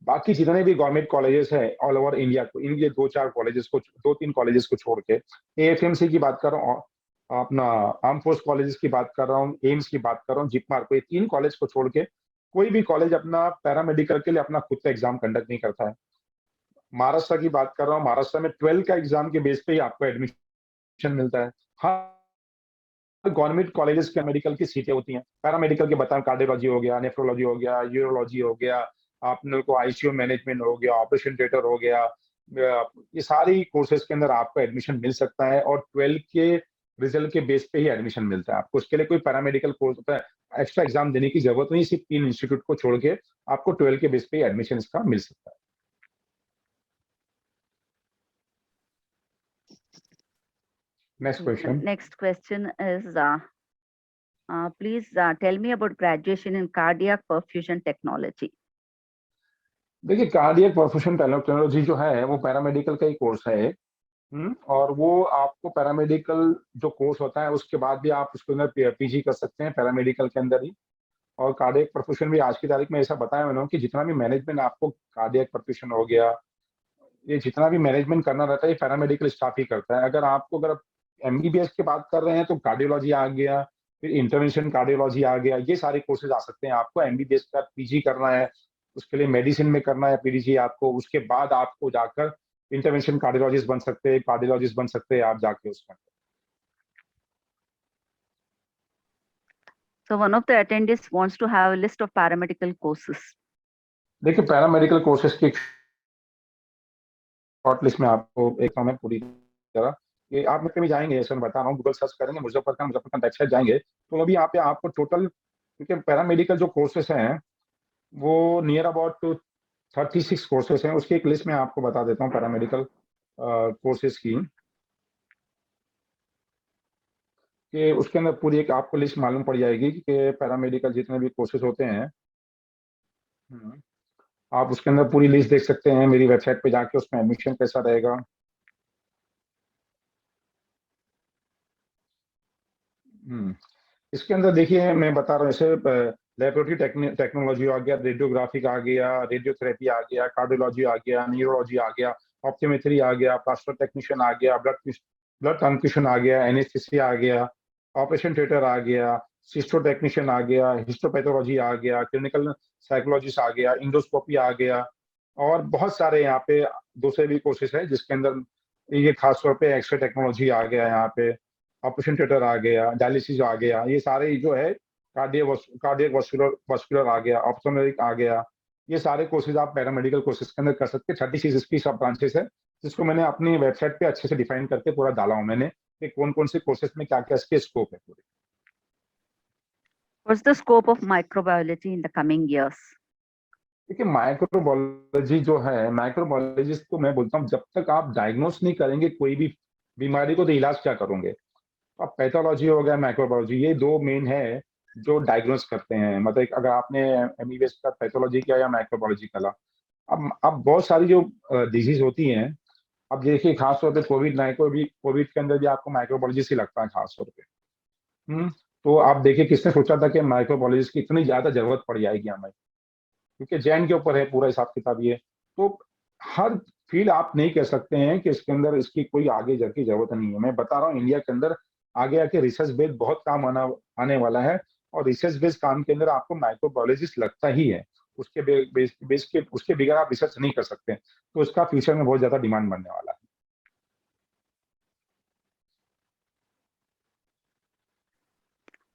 बाकी जितने भी गवर्नमेंट कॉलेजेस है ऑल ओवर इंडिया को, इन ये 2-4 कॉलेजेस को, 2-3 कॉलेजेस को छोड़ के, एएफएमसी की बात कर रहा हूँ, अपना आर्म फोर्स कॉलेजेस की बात कर रहा हूँ, एम्स की बात कर रहा हूँ, जिपमार को, ये 3 कॉलेज को छोड़ के कोई भी कॉलेज अपना पैरामेडिकल के लिए अपना खुद का एग्जाम कंडक्ट नहीं करता है। महाराष्ट्र की बात कर रहा हूँ, महाराष्ट्र में 12 का एग्जाम के बेस पे ही आपको एडमिशन मिलता है। हाँ, गवर्नमेंट कॉलेजेस के मेडिकल की सीटें होती हैं, पैरामेडिकल के बताएं, कार्डियोलॉजी हो गया, नेफ्रोलॉजी हो गया, यूरोलॉजी हो गया, आपने को आईसीयू मैनेजमेंट हो गया, ऑपरेशन थिएटर हो गया, ये सारी कोर्सेज के अंदर आपको एडमिशन मिल सकता है और 12 के रिजल्ट के बेस पे ही एडमिशन मिलता है आपको। उसके लिए कोई पैरामेडिकल कोर्स होता है, एक्स्ट्रा एग्जाम देने की जरूरत नहीं, सिर्फ 3 इंस्टीट्यूट को छोड़ के आपको 12 के बेस पे ही एडमिशन इसका मिल सकता है। Next question. Next question is, please tell me about graduation in cardiac perfusion technology. देखिए, कार्डियक परफ्यूजन टेक्नोलॉजी जो है वो पैरामेडिकल का ही कोर्स है। और वो आपको पैरामेडिकल जो कोर्स होता है उसके बाद भी आप उसके अंदर पीजी कर सकते हैं पैरामेडिकल के अंदर ही। और कार्डियक परफ्यूजन भी आज की तारीख में ऐसा बताया मैंने कि जितना भी मैनेजमेंट आपको कार्डियक परफ्यूजन हो गया, ये जितना भी मैनेजमेंट करना रहता है ये पैरामेडिकल स्टाफ ही करता है। अगर एमबीबीएस की बात कर रहे हैं तो कार्डियोलॉजी आ गया, फिर इंटरवेंशन कार्डियोलॉजी आ गया, ये सारे कोर्सेज आ सकते हैं। आपको एमबीबीएस का पीजी करना है, उसके लिए मेडिसिन में करना है पीजी आपको, उसके बाद आपको जाकर इंटरवेंशन कार्डियोलॉजिस्ट बन सकते हैं, कार्डियोलॉजिस्ट बन सकते हैं आप जाके उसमें। So one of the attendees wants to have a list of paramedical courses. देखिए, पैरामेडिकल कोर्सेज की शॉर्ट लिस्ट में आपको एक समय पूरी तरह, ये आप में कभी जाएंगे, ऐसा मैं बता रहा हूँ, गूगल सर्च करेंगे मुजफ्फरखान वेबसाइट जाएंगे तो अभी यहाँ पे आपको टोटल, क्योंकि पैरामेडिकल जो कोर्सेज हैं वो नियर अबाउट 36 कोर्सेज हैं, उसकी एक लिस्ट में आपको बता देता हूँ पैरामेडिकल कोर्सेज की, कि उसके अंदर पूरी एक आपको लिस्ट मालूम पड़ जाएगी कि पैरामेडिकल जितने भी कोर्सेज होते हैं। आप उसके अंदर पूरी लिस्ट देख सकते हैं मेरी वेबसाइट पे जाके, उसमें एडमिशन कैसा रहेगा। इसके अंदर देखिए मैं बता रहा हूँ, जैसे लेबोरेटरी टेक्नोलॉजी आ गया, रेडियोग्राफिक आ गया, रेडियोथेरेपी आ गया, कार्डियोलॉजी आ गया, न्यूरोलॉजी आ गया, ऑप्टोमेट्री आ गया, प्लास्टर टेक्नीशियन आ गया, ब्लड ट्रांसफ्यूजन आ गया, एनेस्थीसिया आ गया, ऑपरेशन थिएटर आ गया, सिस्टो टेक्नीशियन आ गया, हिस्टोपैथोलॉजी आ गया, क्लिनिकल साइकोलॉजिस्ट आ गया, इंडोस्कोपी आ गया, और बहुत सारे यहाँ पे दूसरे भी कोर्सेज है जिसके अंदर ये खासतौर पे एक्सरे टेक्नोलॉजी आ गया, यहाँ पे ऑपरेशन थिएटर आ गया, डायलिसिस आ गया, ये सारे जो है कार्डियक वस्कुलर आ गया, ऑप्थोमेट्रिक आ गया, ये सारे कोर्सेज आप पैरामेडिकल कोर्सेज के अंदर कर सकते हैं। 36 इसकी सब ब्रांचेस है, जिसको मैंने अपनी वेबसाइट पे अच्छे से डिफाइन करके पूरा डाला हूँ मैंने कि कौन कौन से कोर्सेज में क्या क्या इसके स्कोप है पूरे। What's the scope of microbiology in the coming years? देखिए, माइक्रोबायोलॉजी जो है, माइक्रोबायोलॉजिस्ट को मैं बोलता हूँ जब तक आप डायग्नोस नहीं करेंगे कोई भी बीमारी को तो इलाज क्या करोगे। अब पैथोलॉजी हो गया, माइक्रोबायोलॉजी, ये दो मेन है जो डायग्नोस करते हैं। मतलब अगर आपने एमबीबीएस का पैथोलॉजी किया या माइक्रोबायोलॉजी करा, अब बहुत सारी जो डिजीज होती हैं, अब देखिए खासतौर पे कोविड के अंदर भी आपको माइक्रोबायोलॉजिस्ट ही लगता है खासतौर पे। तो आप देखिए किसने सोचा था कि माइक्रोबायोलॉजिस्ट की इतनी ज्यादा जरूरत पड़ जाएगी हमें, क्योंकि जैन के ऊपर है पूरा हिसाब किताब ये। तो हर फील्ड आप नहीं कह सकते हैं कि इसके अंदर इसकी कोई आगे जर की जरूरत नहीं है। मैं बता रहा हूँ इंडिया के अंदर आगे आके रिसर्च बेस्ड बहुत काम आने वाला है, और रिसर्च बेस्ड काम के अंदर आपको माइक्रोबायोलॉजिस्ट लगता ही है। उसके बगैर आप रिसर्च नहीं कर सकते, तो उसका फ्यूचर में बहुत ज्यादा डिमांड बनने वाला है।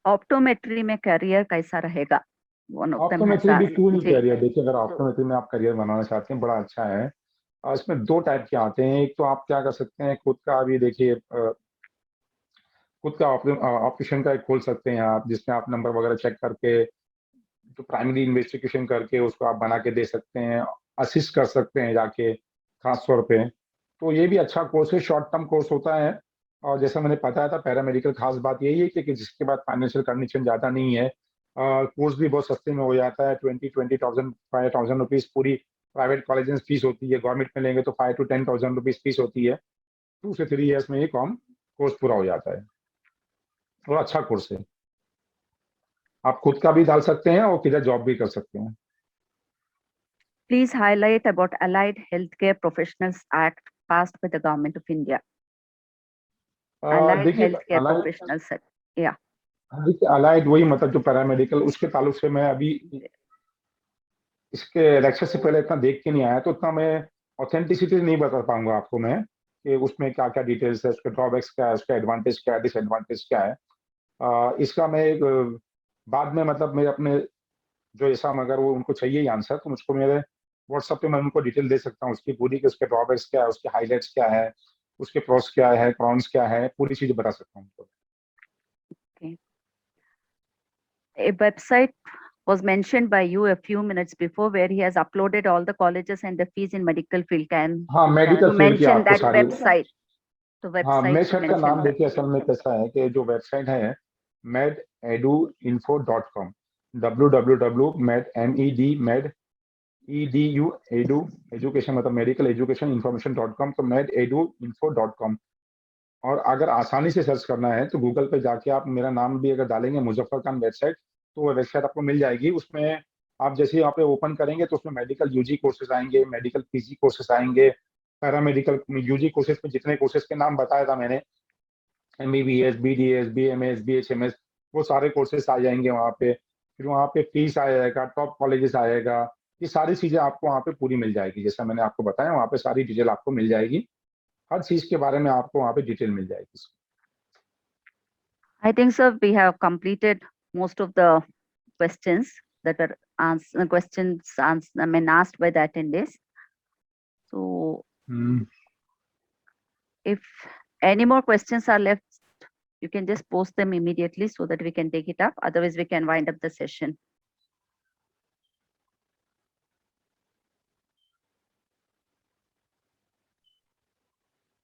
ऑप्टोमेट्री में करियर कैसा रहेगा? One of them has optometry भी asked. कूल जी. करियर, देखिए अगर ऑप्टोमेट्री में आप करियर बनाना चाहते हैं बड़ा अच्छा है। और इसमें दो टाइप के आते हैं, एक तो आप क्या कर सकते हैं, खुद का अभी देखिए खुद का ऑपरेशन का एक खोल सकते हैं आप, जिसमें आप नंबर वगैरह चेक करके तो प्राइमरी इन्वेस्टिगेशन करके उसको आप बना के दे सकते हैं, असिस्ट कर सकते हैं जाके खास तौर पे। तो ये भी अच्छा कोर्स है, शॉर्ट टर्म कोर्स होता है। और जैसा मैंने बताया था पैरामेडिकल खास बात यही है कि जिसके बाद फाइनेंशियल कंडीशन ज़्यादा नहीं है, कोर्स भी बहुत सस्ते में हो जाता है। 20,000 5,000 रुपीज़ पूरी प्राइवेट कॉलेज में फीस होती है, गवर्नमेंट में लेंगे तो 5 to 10,000 रुपीज़ फीस होती है। 2 से 3 ईयर्स में ये कोर्स पूरा हो जाता है, और अच्छा कोर्स है। आप खुद का भी डाल सकते हैं और किधर जॉब भी कर सकते हैं। Please highlight about Allied Healthcare Professionals Act passed by the Government of India. Allied देखिए healthcare allied, professional set. Yeah. देखिए अलाइड वही मतलब जो पैरामेडिकल, उसके ताल्लुक से मैं अभी इसके लेक्चर से पहले इतना देख के नहीं आया, तो उतना मैं ऑथेंटिसिटी नहीं बता पाऊंगा आपको मैं कि उसमें क्या क्या डिटेल्स है, उसके ड्रॉबैक्स क्या है, उसका एडवांटेज क्या है, डिसएडवांटेज क्या है। इसका मैं एक बाद में मतलब मैं अपने जो ऐसा अगर वो उनको चाहिए ही आंसर, तो मुझको मेरे व्हाट्सएप पे मैं उनको डिटेल दे सकता हूँ उसकी पूरी, कि उसके ड्रॉबैक्स क्या है, उसके हाईलाइट्स क्या है, उसके प्रोस क्या है, कॉन्स क्या है, पूरी चीज बता सकता हूँ उनको। Okay. A website was mentioned by you a few minutes before where he has uploaded all the colleges and the fees in medical field. Can हाँ, मेडिकल you फील्ड की mention आपको that सारी, website? The हाँ website made to का mention नाम that. देखिए असल में कैसा है कि जो वेबसाइट है mededuinfo.com, www.med edu edu education मतलब मेडिकल एजुकेशन इन्फॉर्मेशन .com, तो mededuinfo.com। और अगर आसानी से सर्च करना है तो गूगल पे जाके आप मेरा नाम भी अगर डालेंगे मुजफ्फर खान वेबसाइट, तो वो वेबसाइट आपको मिल जाएगी। उसमें आप जैसे यहाँ पे ओपन करेंगे तो उसमें मेडिकल यूजी कोर्सेज आएंगे, मेडिकल पीजी कोर्सेज आएंगे, पैरामेडिकल यूजी कोर्सेज में जितने कोर्सेज के नाम बताया था मैंने, एमबीबीएस, बीडीएस, बीएमएस, बीएचएमएस, वो सारे कोर्सेज आ जाएंगे वहाँ पे। फिर वहाँ पे फीस आ जाएगा, टॉप कॉलेजेस आएगा, ये सारी चीजें आपको वहाँ पे पूरी मिल जाएगी। जैसा मैंने आपको बताया, वहाँ पे सारी डिटेल आपको मिल जाएगी, हर चीज के बारे में आपको वहाँ पे डिटेल मिल जाएगी। I think, sir, we have completed most of the questions that are asked by the attendees. So hmm, if any more questions are left, you can just post them immediately so that we can take it up. Otherwise, we can wind up the session.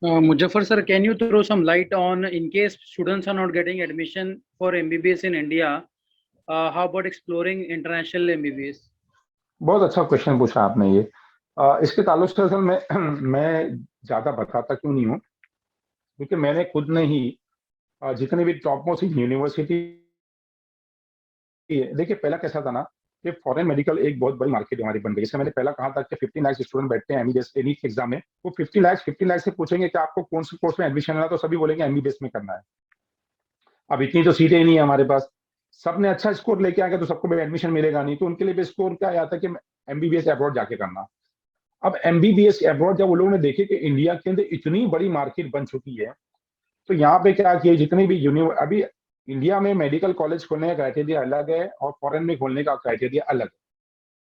Mujaffar sir, can you throw some light on, in case students are not getting admission for MBBS in India, how about exploring international MBBS? बहुत अच्छा question पूछा आपने ये। इसके ताल्लुक से असल में मैं ज्यादा बताता क्यों नहीं हूँ, क्योंकि मैंने खुद ने ही जितनी भी टॉप मोस्ट यूनिवर्सिटी, देखिए पहला कैसा था ना कि फॉरेन मेडिकल एक बहुत बड़ी मार्केट हमारी बन गई। जैसे मैंने पहला कहा था कि 15 लाख स्टूडेंट बैठते हैं एमबीबीएस नीट के एग्जाम में, वो 50 लाख से पूछेंगे कि आपको कौन से कोर्स में एडमिशन लेना, तो सभी बोलेंगे एमबीबीएस में करना है। अब इतनी तो सीटें ही नहीं है हमारे पास, सबने अच्छा स्कोर लेके आ गया तो सबको भी एडमिशन मिलेगा नहीं, तो उनके लिए भी स्कोर क्या आता है कि एमबीबीएस अब्रॉड जाके करना। अब एमबीबीएस अब्रॉड जब वो लोगों ने देखे कि इंडिया के अंदर इतनी बड़ी मार्केट बन चुकी है, तो यहाँ पे क्या किया, जितनी भी अभी इंडिया में मेडिकल कॉलेज खोलने का क्राइटेरिया अलग है और फॉरेन में खोलने का क्राइटेरिया अलग है।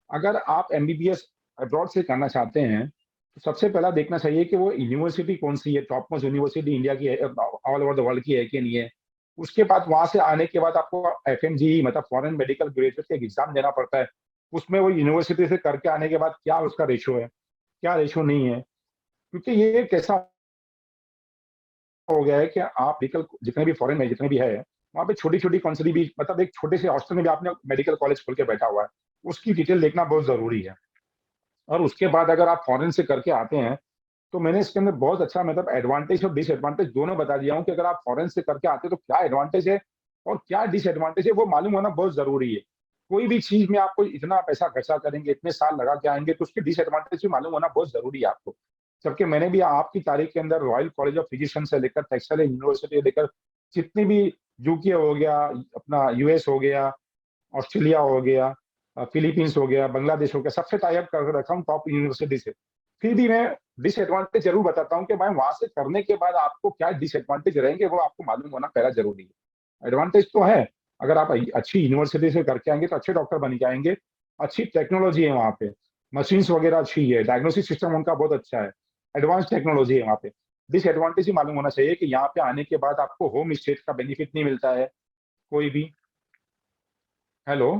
अगर आप एमबीबीएस अब्रॉड से करना चाहते हैं तो सबसे पहला देखना चाहिए कि वो यूनिवर्सिटी कौन सी है, टॉप मोस्ट यूनिवर्सिटी इंडिया की है, ऑल ओवर द वर्ल्ड की है कि नहीं है। उसके बाद वहां से आने के बाद आपको एफएमजी मतलब फॉरेन मेडिकल ग्रेजुएट का एग्जाम देना पड़ता है। उसमें वो यूनिवर्सिटी से करके आने के बाद क्या उसका रेशो है, क्या रेशो नहीं है, क्योंकि ये कैसा हो गया है कि आप मेडिकल जितने भी फॉरेन में जितने भी है, वहाँ पे छोटी छोटी कौन सी भी मतलब एक छोटे से हॉस्टल में भी आपने मेडिकल कॉलेज खोल के बैठा हुआ है, उसकी डिटेल देखना बहुत जरूरी है। और उसके बाद अगर आप फॉरेन से करके आते हैं, तो मैंने इसके अंदर बहुत अच्छा मतलब एडवांटेज और डिसएडवांटेज दोनों बता दिया हूँ कि अगर आप फॉरेन से करके आते हैं तो क्या एडवांटेज है और क्या डिसएडवांटेज है, वो मालूम होना बहुत जरूरी है। कोई भी चीज में आपको इतना पैसा खर्चा करेंगे, इतने साल लगा के आएंगे, तो उसके डिसएडवांटेज भी मालूम होना बहुत जरूरी है आपको। जबकि मैंने भी आपकी तारीख के अंदर रॉयल कॉलेज ऑफ फिजिशियन से लेकर टेक्सटाइल यूनिवर्सिटी से लेकर जितनी भी यूके हो गया, अपना यूएस हो गया, ऑस्ट्रेलिया हो गया, फिलीपींस हो गया, बांग्लादेश हो गया, सबसे टाई अप कर रखा हूँ टॉप यूनिवर्सिटी से। फिर भी मैं डिसएडवांटेज जरूर बताता हूँ कि भाई वहां से करने के बाद आपको क्या डिसएडवांटेज रहेंगे, वो आपको मालूम होना पहला जरूरी है। एडवांटेज तो है, अगर आप अच्छी यूनिवर्सिटी से करके आएंगे तो अच्छे डॉक्टर बन के आएंगे, अच्छी टेक्नोलॉजी है वहाँ पे, मशीन्स वगैरह अच्छी है, डायग्नोस्टिक सिस्टम उनका बहुत अच्छा है, एडवांस टेक्नोलॉजी है वहाँ पे। डिसएडवांटेज ही मालूम होना चाहिए कि यहाँ पे आने के बाद आपको होम स्टेट का बेनिफिट नहीं मिलता है कोई भी। हेलो,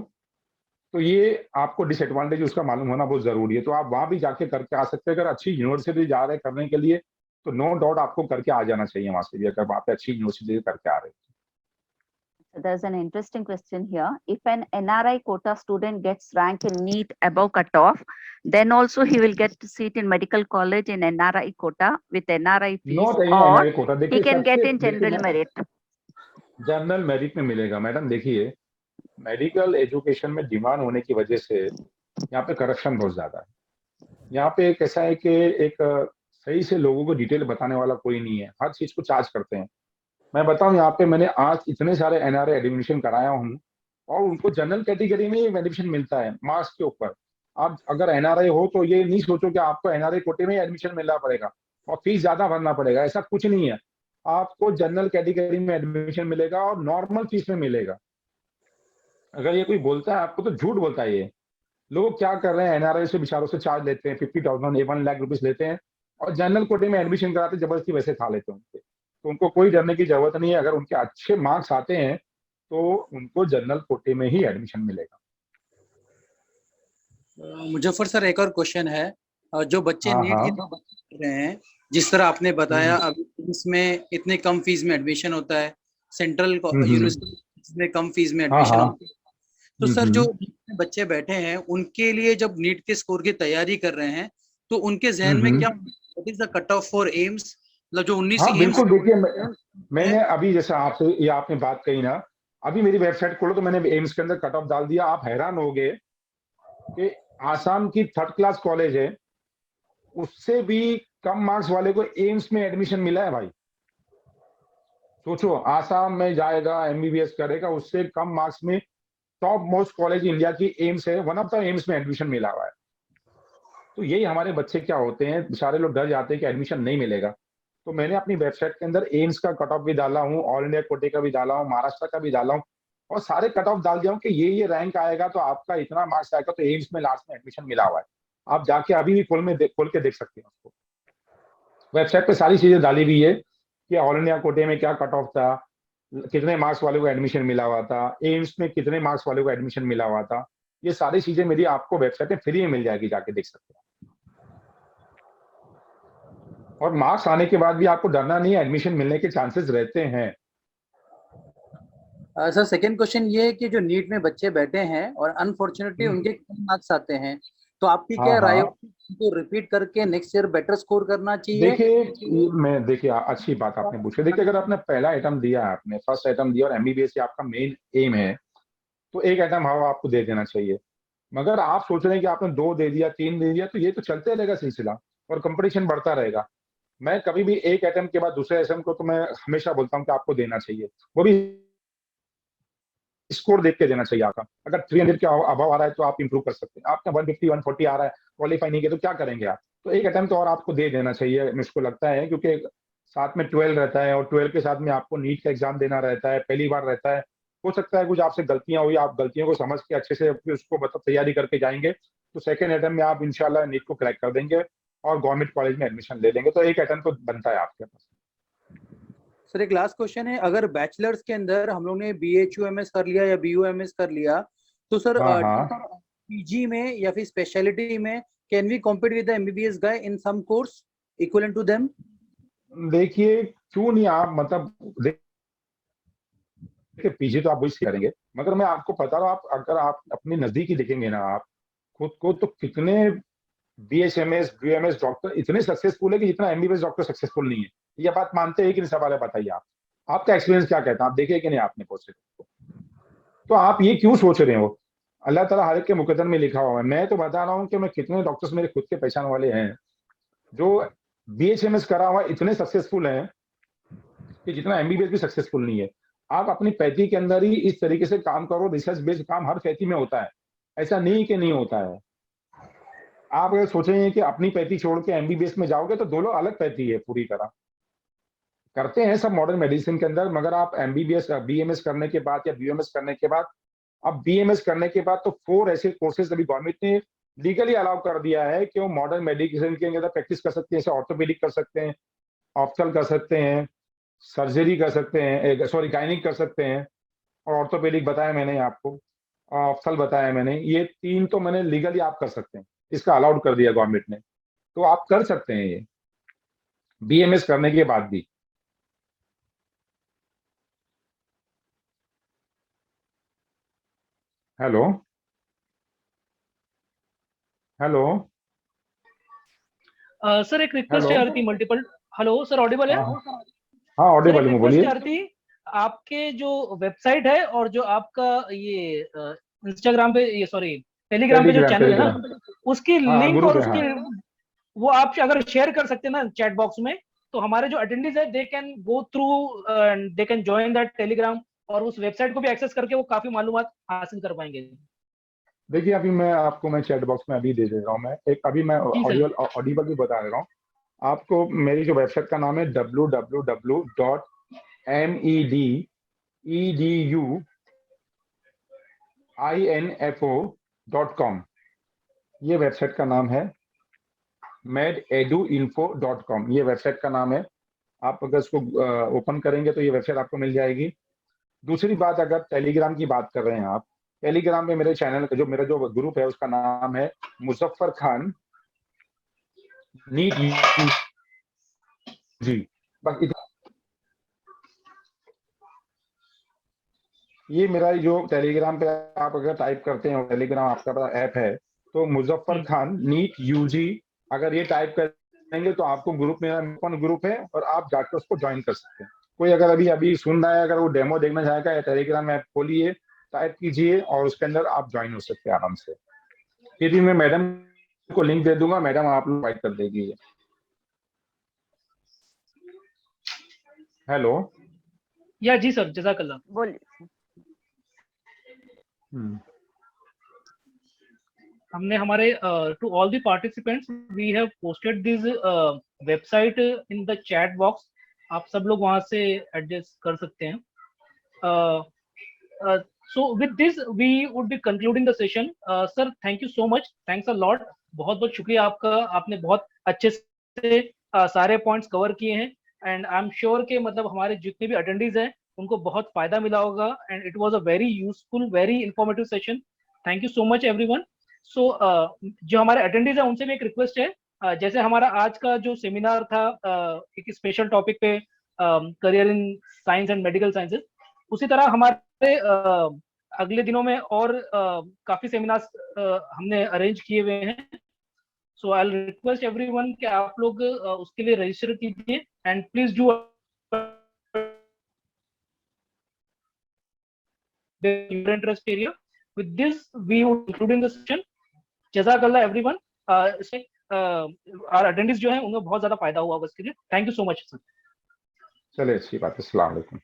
तो ये आपको डिसएडवांटेज उसका मालूम होना बहुत जरूरी है। तो आप वहां भी जाके करके आ सकते हैं, अगर अच्छी यूनिवर्सिटी जा रहे हैं करने के लिए, तो नो डाउट आपको करके आ जाना चाहिए वहां से भी, अगर वहां पे अच्छी यूनिवर्सिटी करके आ रहे हैं। So there's an interesting question here. If an NRI quota student gets rank in NEET above cutoff, then also he will get to seat in medical college in NRI quota with NRI fees, not or NRI quota, he देखिए can get सबसे in देखिए general merit. General merit में मिलेगा madam. देखिए medical education में demand होने की वजह से यहाँ पे करप्शन बहुत ज्यादा है। यहाँ पे एक ऐसा है कि एक सही से लोगों को डिटेल बताने वाला कोई नहीं है, हर चीज को चार्ज करते हैं। मैं बताऊं यहाँ पे मैंने आज इतने सारे एनआरआई एडमिशन कराया हूँ और उनको जनरल कैटेगरी में एडमिशन मिलता है मार्क्स के ऊपर। आप अगर एनआरआई हो तो ये नहीं सोचो कि आपको एनआरआई कोटे में एडमिशन मिलना पड़ेगा और फीस ज्यादा भरना पड़ेगा, ऐसा कुछ नहीं है। आपको जनरल कैटेगरी में एडमिशन मिलेगा और नॉर्मल फीस में मिलेगा। अगर ये कोई बोलता है आपको तो झूठ बोलता है ये। लोग क्या कर रहे हैं, एनआरआई से बेचारों से चार्ज लेते हैं, 50,000 1 लाख रुपीज लेते हैं और जनरल कोटे में एडमिशन कराते जबरदस्ती वैसे खा लेते हैं उनसे। तो उनको कोई डरने की जरूरत नहीं है, अगर उनके अच्छे मार्क्स आते हैं तो उनको जनरल कोटे में ही एडमिशन मिलेगा। मुजफ्फर सर, एक और क्वेश्चन है। जो बच्चे हाँ नीट की हाँ। कर रहे हैं, जिस तरह आपने बताया हम्म अभी इसमें इतने कम फीस में एडमिशन होता है, सेंट्रल हम्म। यूनिवर्सिटी में कम फीस में हाँ एडमिशन हाँ। होता है, तो सर जो हम्म। NEET में बच्चे बैठे हैं उनके लिए जब नीट के स्कोर की तैयारी कर रहे हैं तो उनके जहन में क्या, हम्म। What is the cut off for AIIMS, मतलब जो 19 हाँ एम्स बिल्कुल, देखिए है। मैंने अभी जैसे आपसे ये आपने बात कही ना, अभी मेरी वेबसाइट खोलो तो मैंने एम्स के अंदर कट ऑफ डाल दिया। आप हैरान हो गए कि आसाम की 3rd क्लास कॉलेज है, उससे भी कम मार्क्स वाले को एम्स में एडमिशन मिला है भाई। सोचो, आसाम में जाएगा एमबीबीएस करेगा, उससे कम मार्क्स में टॉप मोस्ट कॉलेज इंडिया की एम्स है, वन ऑफ द एम्स में एडमिशन मिला हुआ है। तो यही हमारे बच्चे क्या होते हैं, बेचारे लोग डर जाते हैं कि एडमिशन नहीं मिलेगा। तो मैंने अपनी वेबसाइट के अंदर एम्स का कट ऑफ भी डाला हूँ, ऑल इंडिया कोटे का भी डाला हूँ, महाराष्ट्र का भी डाला हूँ और सारे कट ऑफ डाल दिया हूँ कि ये रैंक आएगा तो आपका इतना मार्क्स आएगा तो एम्स में लास्ट में एडमिशन मिला हुआ है। आप जाके अभी भी खोल के देख सकते हैं उसको। वेबसाइट पे सारी चीजें डाली हुई है कि ऑल इंडिया कोटे में क्या कट ऑफ था, कितने मार्क्स वाले को एडमिशन मिला हुआ था, एम्स में कितने मार्क्स वाले को एडमिशन मिला हुआ था। ये सारी चीजें मेरी आपको वेबसाइट पे फ्री में मिल जाएगी, जाके देख सकते हैं। और मार्क्स आने के बाद भी आपको डरना नहीं है, एडमिशन मिलने के चांसेस रहते हैं। सर सेकंड क्वेश्चन ये है कि जो नीट में बच्चे बैठे हैं और अनफॉर्चुनेटली हम्म, उनके कम मार्क्स आते हैं, तो आपकी हाँ क्या राय हाँ। होगी, उनको रिपीट करके नेक्स्ट ईयर बेटर स्कोर करना चाहिए? देखिए देखिए अच्छी बात आपने पूछी। देखिए अगर आपने पहला आइटम दिया, आपने फर्स्ट आइटम दिया और एमबीबीएस ही आपका मेन एम है, तो एक आइटम हवा आपको दे देना चाहिए। मगर आप सोच रहे हैं कि आपने 2 दे दिया, 3 दे दिया, तो ये तो चलते रहेगा सिलसिला और कंपटीशन बढ़ता रहेगा। मैं कभी भी एक आइटम के बाद दूसरे आइटम को तो मैं हमेशा बोलता हूँ कि आपको देना चाहिए, वो भी स्कोर देख के देना चाहिए आपका। अगर 300 के अभाव आ रहा है तो आप इंप्रूव कर सकते हैं। आपका 150 140 आ रहा है, क्वालिफाई नहीं किया तो क्या करेंगे आप? तो एक अटेम्प्ट और आपको दे देना चाहिए, मुझको लगता है, क्योंकि साथ में 12 रहता है और 12 के साथ में आपको नीट का एग्जाम देना रहता है, पहली बार रहता है। हो सकता है कुछ आपसे गलतियां हुई, आप गलतियों को समझ के अच्छे से उसको मतलब तैयारी करके जाएंगे तो सेकेंड अटेम्प्ट में आप इंशाल्लाह नीट को क्रैक कर देंगे और गवर्नमेंट कॉलेज में एडमिशन ले लेंगे। तो एक अटेम्प्ट तो बनता है आपके पास। सर एक लास्ट क्वेश्चन है, अगर बैचलर्स के अंदर हम लोग ने BHUMS कर लिया या BUMS कर लिया, तो सर हाँ हाँ। PG में या फिर स्पेशलिटी में can we compete with the MBBS guy in some course equivalent to them? देखिए क्यों नहीं, आप मतलब देखिए पीजी तो आप वही करेंगे, मगर मैं आपको बता रहा हूँ, आप अगर आप अपने नजदीक ही देखेंगे ना आप खुद को, तो कितने BHMS BMS डॉक्टर इतने सक्सेसफुल है कि जितना एमबीबीएस डॉक्टर सक्सेसफुल नहीं है। ये बात मानते हैं कि नहीं? सवाल है, बताइए आप, आपका एक्सपीरियंस क्या कहता है? आप देखे कि नहीं आपने प्रोसेस को? तो आप ये क्यों सोच रहे हो? अल्लाह ताला हर एक के मुकद्दर में लिखा हुआ है। मैं तो बता रहा हूँ कि मैं कितने डॉक्टर्स मेरे खुद के पहचान वाले हैं जो BHMS करा हुआ इतने सक्सेसफुल हैं कि जितना एमबीबीएस भी सक्सेसफुल नहीं है। आप अपनी पैथी के अंदर ही इस तरीके से काम करो, रिसर्च बेस्ड काम हर पैथी में होता है, ऐसा नहीं कि नहीं होता है। आप अगर सोचेंगे कि अपनी पैथी छोड़ के एमबीबीएस में जाओगे तो दोनों अलग पैथी है पूरी तरह। करते हैं सब मॉडर्न मेडिसिन के अंदर, मगर आप एमबीबीएस बीएमएस करने के बाद या बीएमएस करने के बाद, अब बीएमएस करने के बाद तो 4 ऐसे कोर्सेज अभी गवर्नमेंट ने लीगली अलाउ कर दिया है कि वो मॉडर्न मेडिसिन के अंदर प्रैक्टिस कर सकते हैं। जैसे ऑर्थोपेडिक कर सकते हैं, ऑप्थल कर सकते हैं, सर्जरी कर सकते हैं, सॉरी गायनिक कर सकते हैं, और ऑर्थोपेडिक बताया मैंने आपको, ऑप्थल बताया मैंने, ये 3 तो मैंने लीगली आप कर सकते हैं, इसका अलाउड कर दिया गवर्नमेंट ने। तो आप कर सकते हैं ये बीएमएस करने के बाद भी। हेलो हेलो सर एक रिक्वेस्ट हेलो। आ रही थी मल्टीपल। हेलो सर, ऑडिबल है? हाँ हाँ, सर एक ऑडिबल में रिक्वेस्ट बोलिए। आ रही थी, आपके जो वेबसाइट है और जो आपका ये इंस्टाग्राम पे, ये सॉरी टेलीग्राम पे जो टेलीग्राम चैनल है टेलीग्राम। ना, उसकी हाँ लिंक ग्रुप और है, उसकी हाँ। वो आप अगर शेयर कर सकते हैं ना चैट बॉक्स में, तो हमारे जो अटेंडीज है they can go through and they can join that Telegram, और उस वेबसाइट को भी एक्सेस करके वो काफी मालूमात हासिल कर पाएंगे। देखिए अभी मैं चैट बॉक्स में अभी दे दे रहा हूँ। मैं अभी मैं जी सर। ऑडिबल भी बता दे रहा हूँ आपको। मेरी जो वेबसाइट का नाम है www.mededuinfo.com। ये वेबसाइट का नाम है। mededuinfo.com ये वेबसाइट का नाम है। आप अगर इसको ओपन करेंगे तो ये वेबसाइट आपको मिल जाएगी। दूसरी बात, अगर टेलीग्राम की बात कर रहे हैं आप, टेलीग्राम में मेरे चैनल का मेरा जो ग्रुप है उसका नाम है मुजफ्फर खान नीट जी। बस ये मेरा जो टेलीग्राम पे आप अगर टाइप करते हैं, टेलीग्राम आपका ऐप है, तो मुजफ्फर खान नीट यूजी अगर ये टाइप करेंगे तो आपको ग्रुप, मेरा ओपन ग्रुप है और आप जाकर उसको ज्वाइन कर सकते हैं। कोई अगर अभी सुन रहा है, अगर वो डेमो देखना चाहेगा, या टेलीग्राम ऐप खोलिए, टाइप कीजिए और उसके अंदर आप ज्वाइन हो सकते हैं आराम से। फिर भी मैं मैडम को लिंक दे दूंगा, मैडम आप लोग फाइट कर देगी। हेलो। या जी सर, जज़ाकल्लाह। बोलिए। हमने हमारे to all the participants we have posted this website in the chat box. आप सब लोग वहां से एडजस्ट कर सकते हैं। So with this we would be concluding the session. Sir thank you so much, thanks a lot, बहुत बहुत शुक्रिया आपका। आपने बहुत अच्छे से सारे पॉइंट्स कवर किए हैं एंड आई एम श्योर के मतलब हमारे जितने भी अटेंडीज हैं उनको बहुत फायदा मिला होगा and it was a very useful, very informative session. Thank you so much everyone. So जो हमारे अटेंडीज हैं उनसे भी एक रिक्वेस्ट है, जैसे हमारा आज का जो सेमिनार था एक स्पेशल टॉपिक पे career in science and medical sciences, उसी तरह हमारे अगले दिनों में और काफी सेमिनार्स हमने अरेंज किए हुए हैं। सो आई विल रिक्वेस्ट एवरीवन कि आप लोग उसके लिए रजिस्टर कीजिए and please do your interest area. With this, we would conclude the session. जज़ाकल्लाह एवरीवन। इससे our attendees जो है उनको बहुत ज्यादा फायदा हुआ होगा इसके लिए। Thank you so much sir. चलिए, अच्छी बात है। अस्सलाम वालेकुम।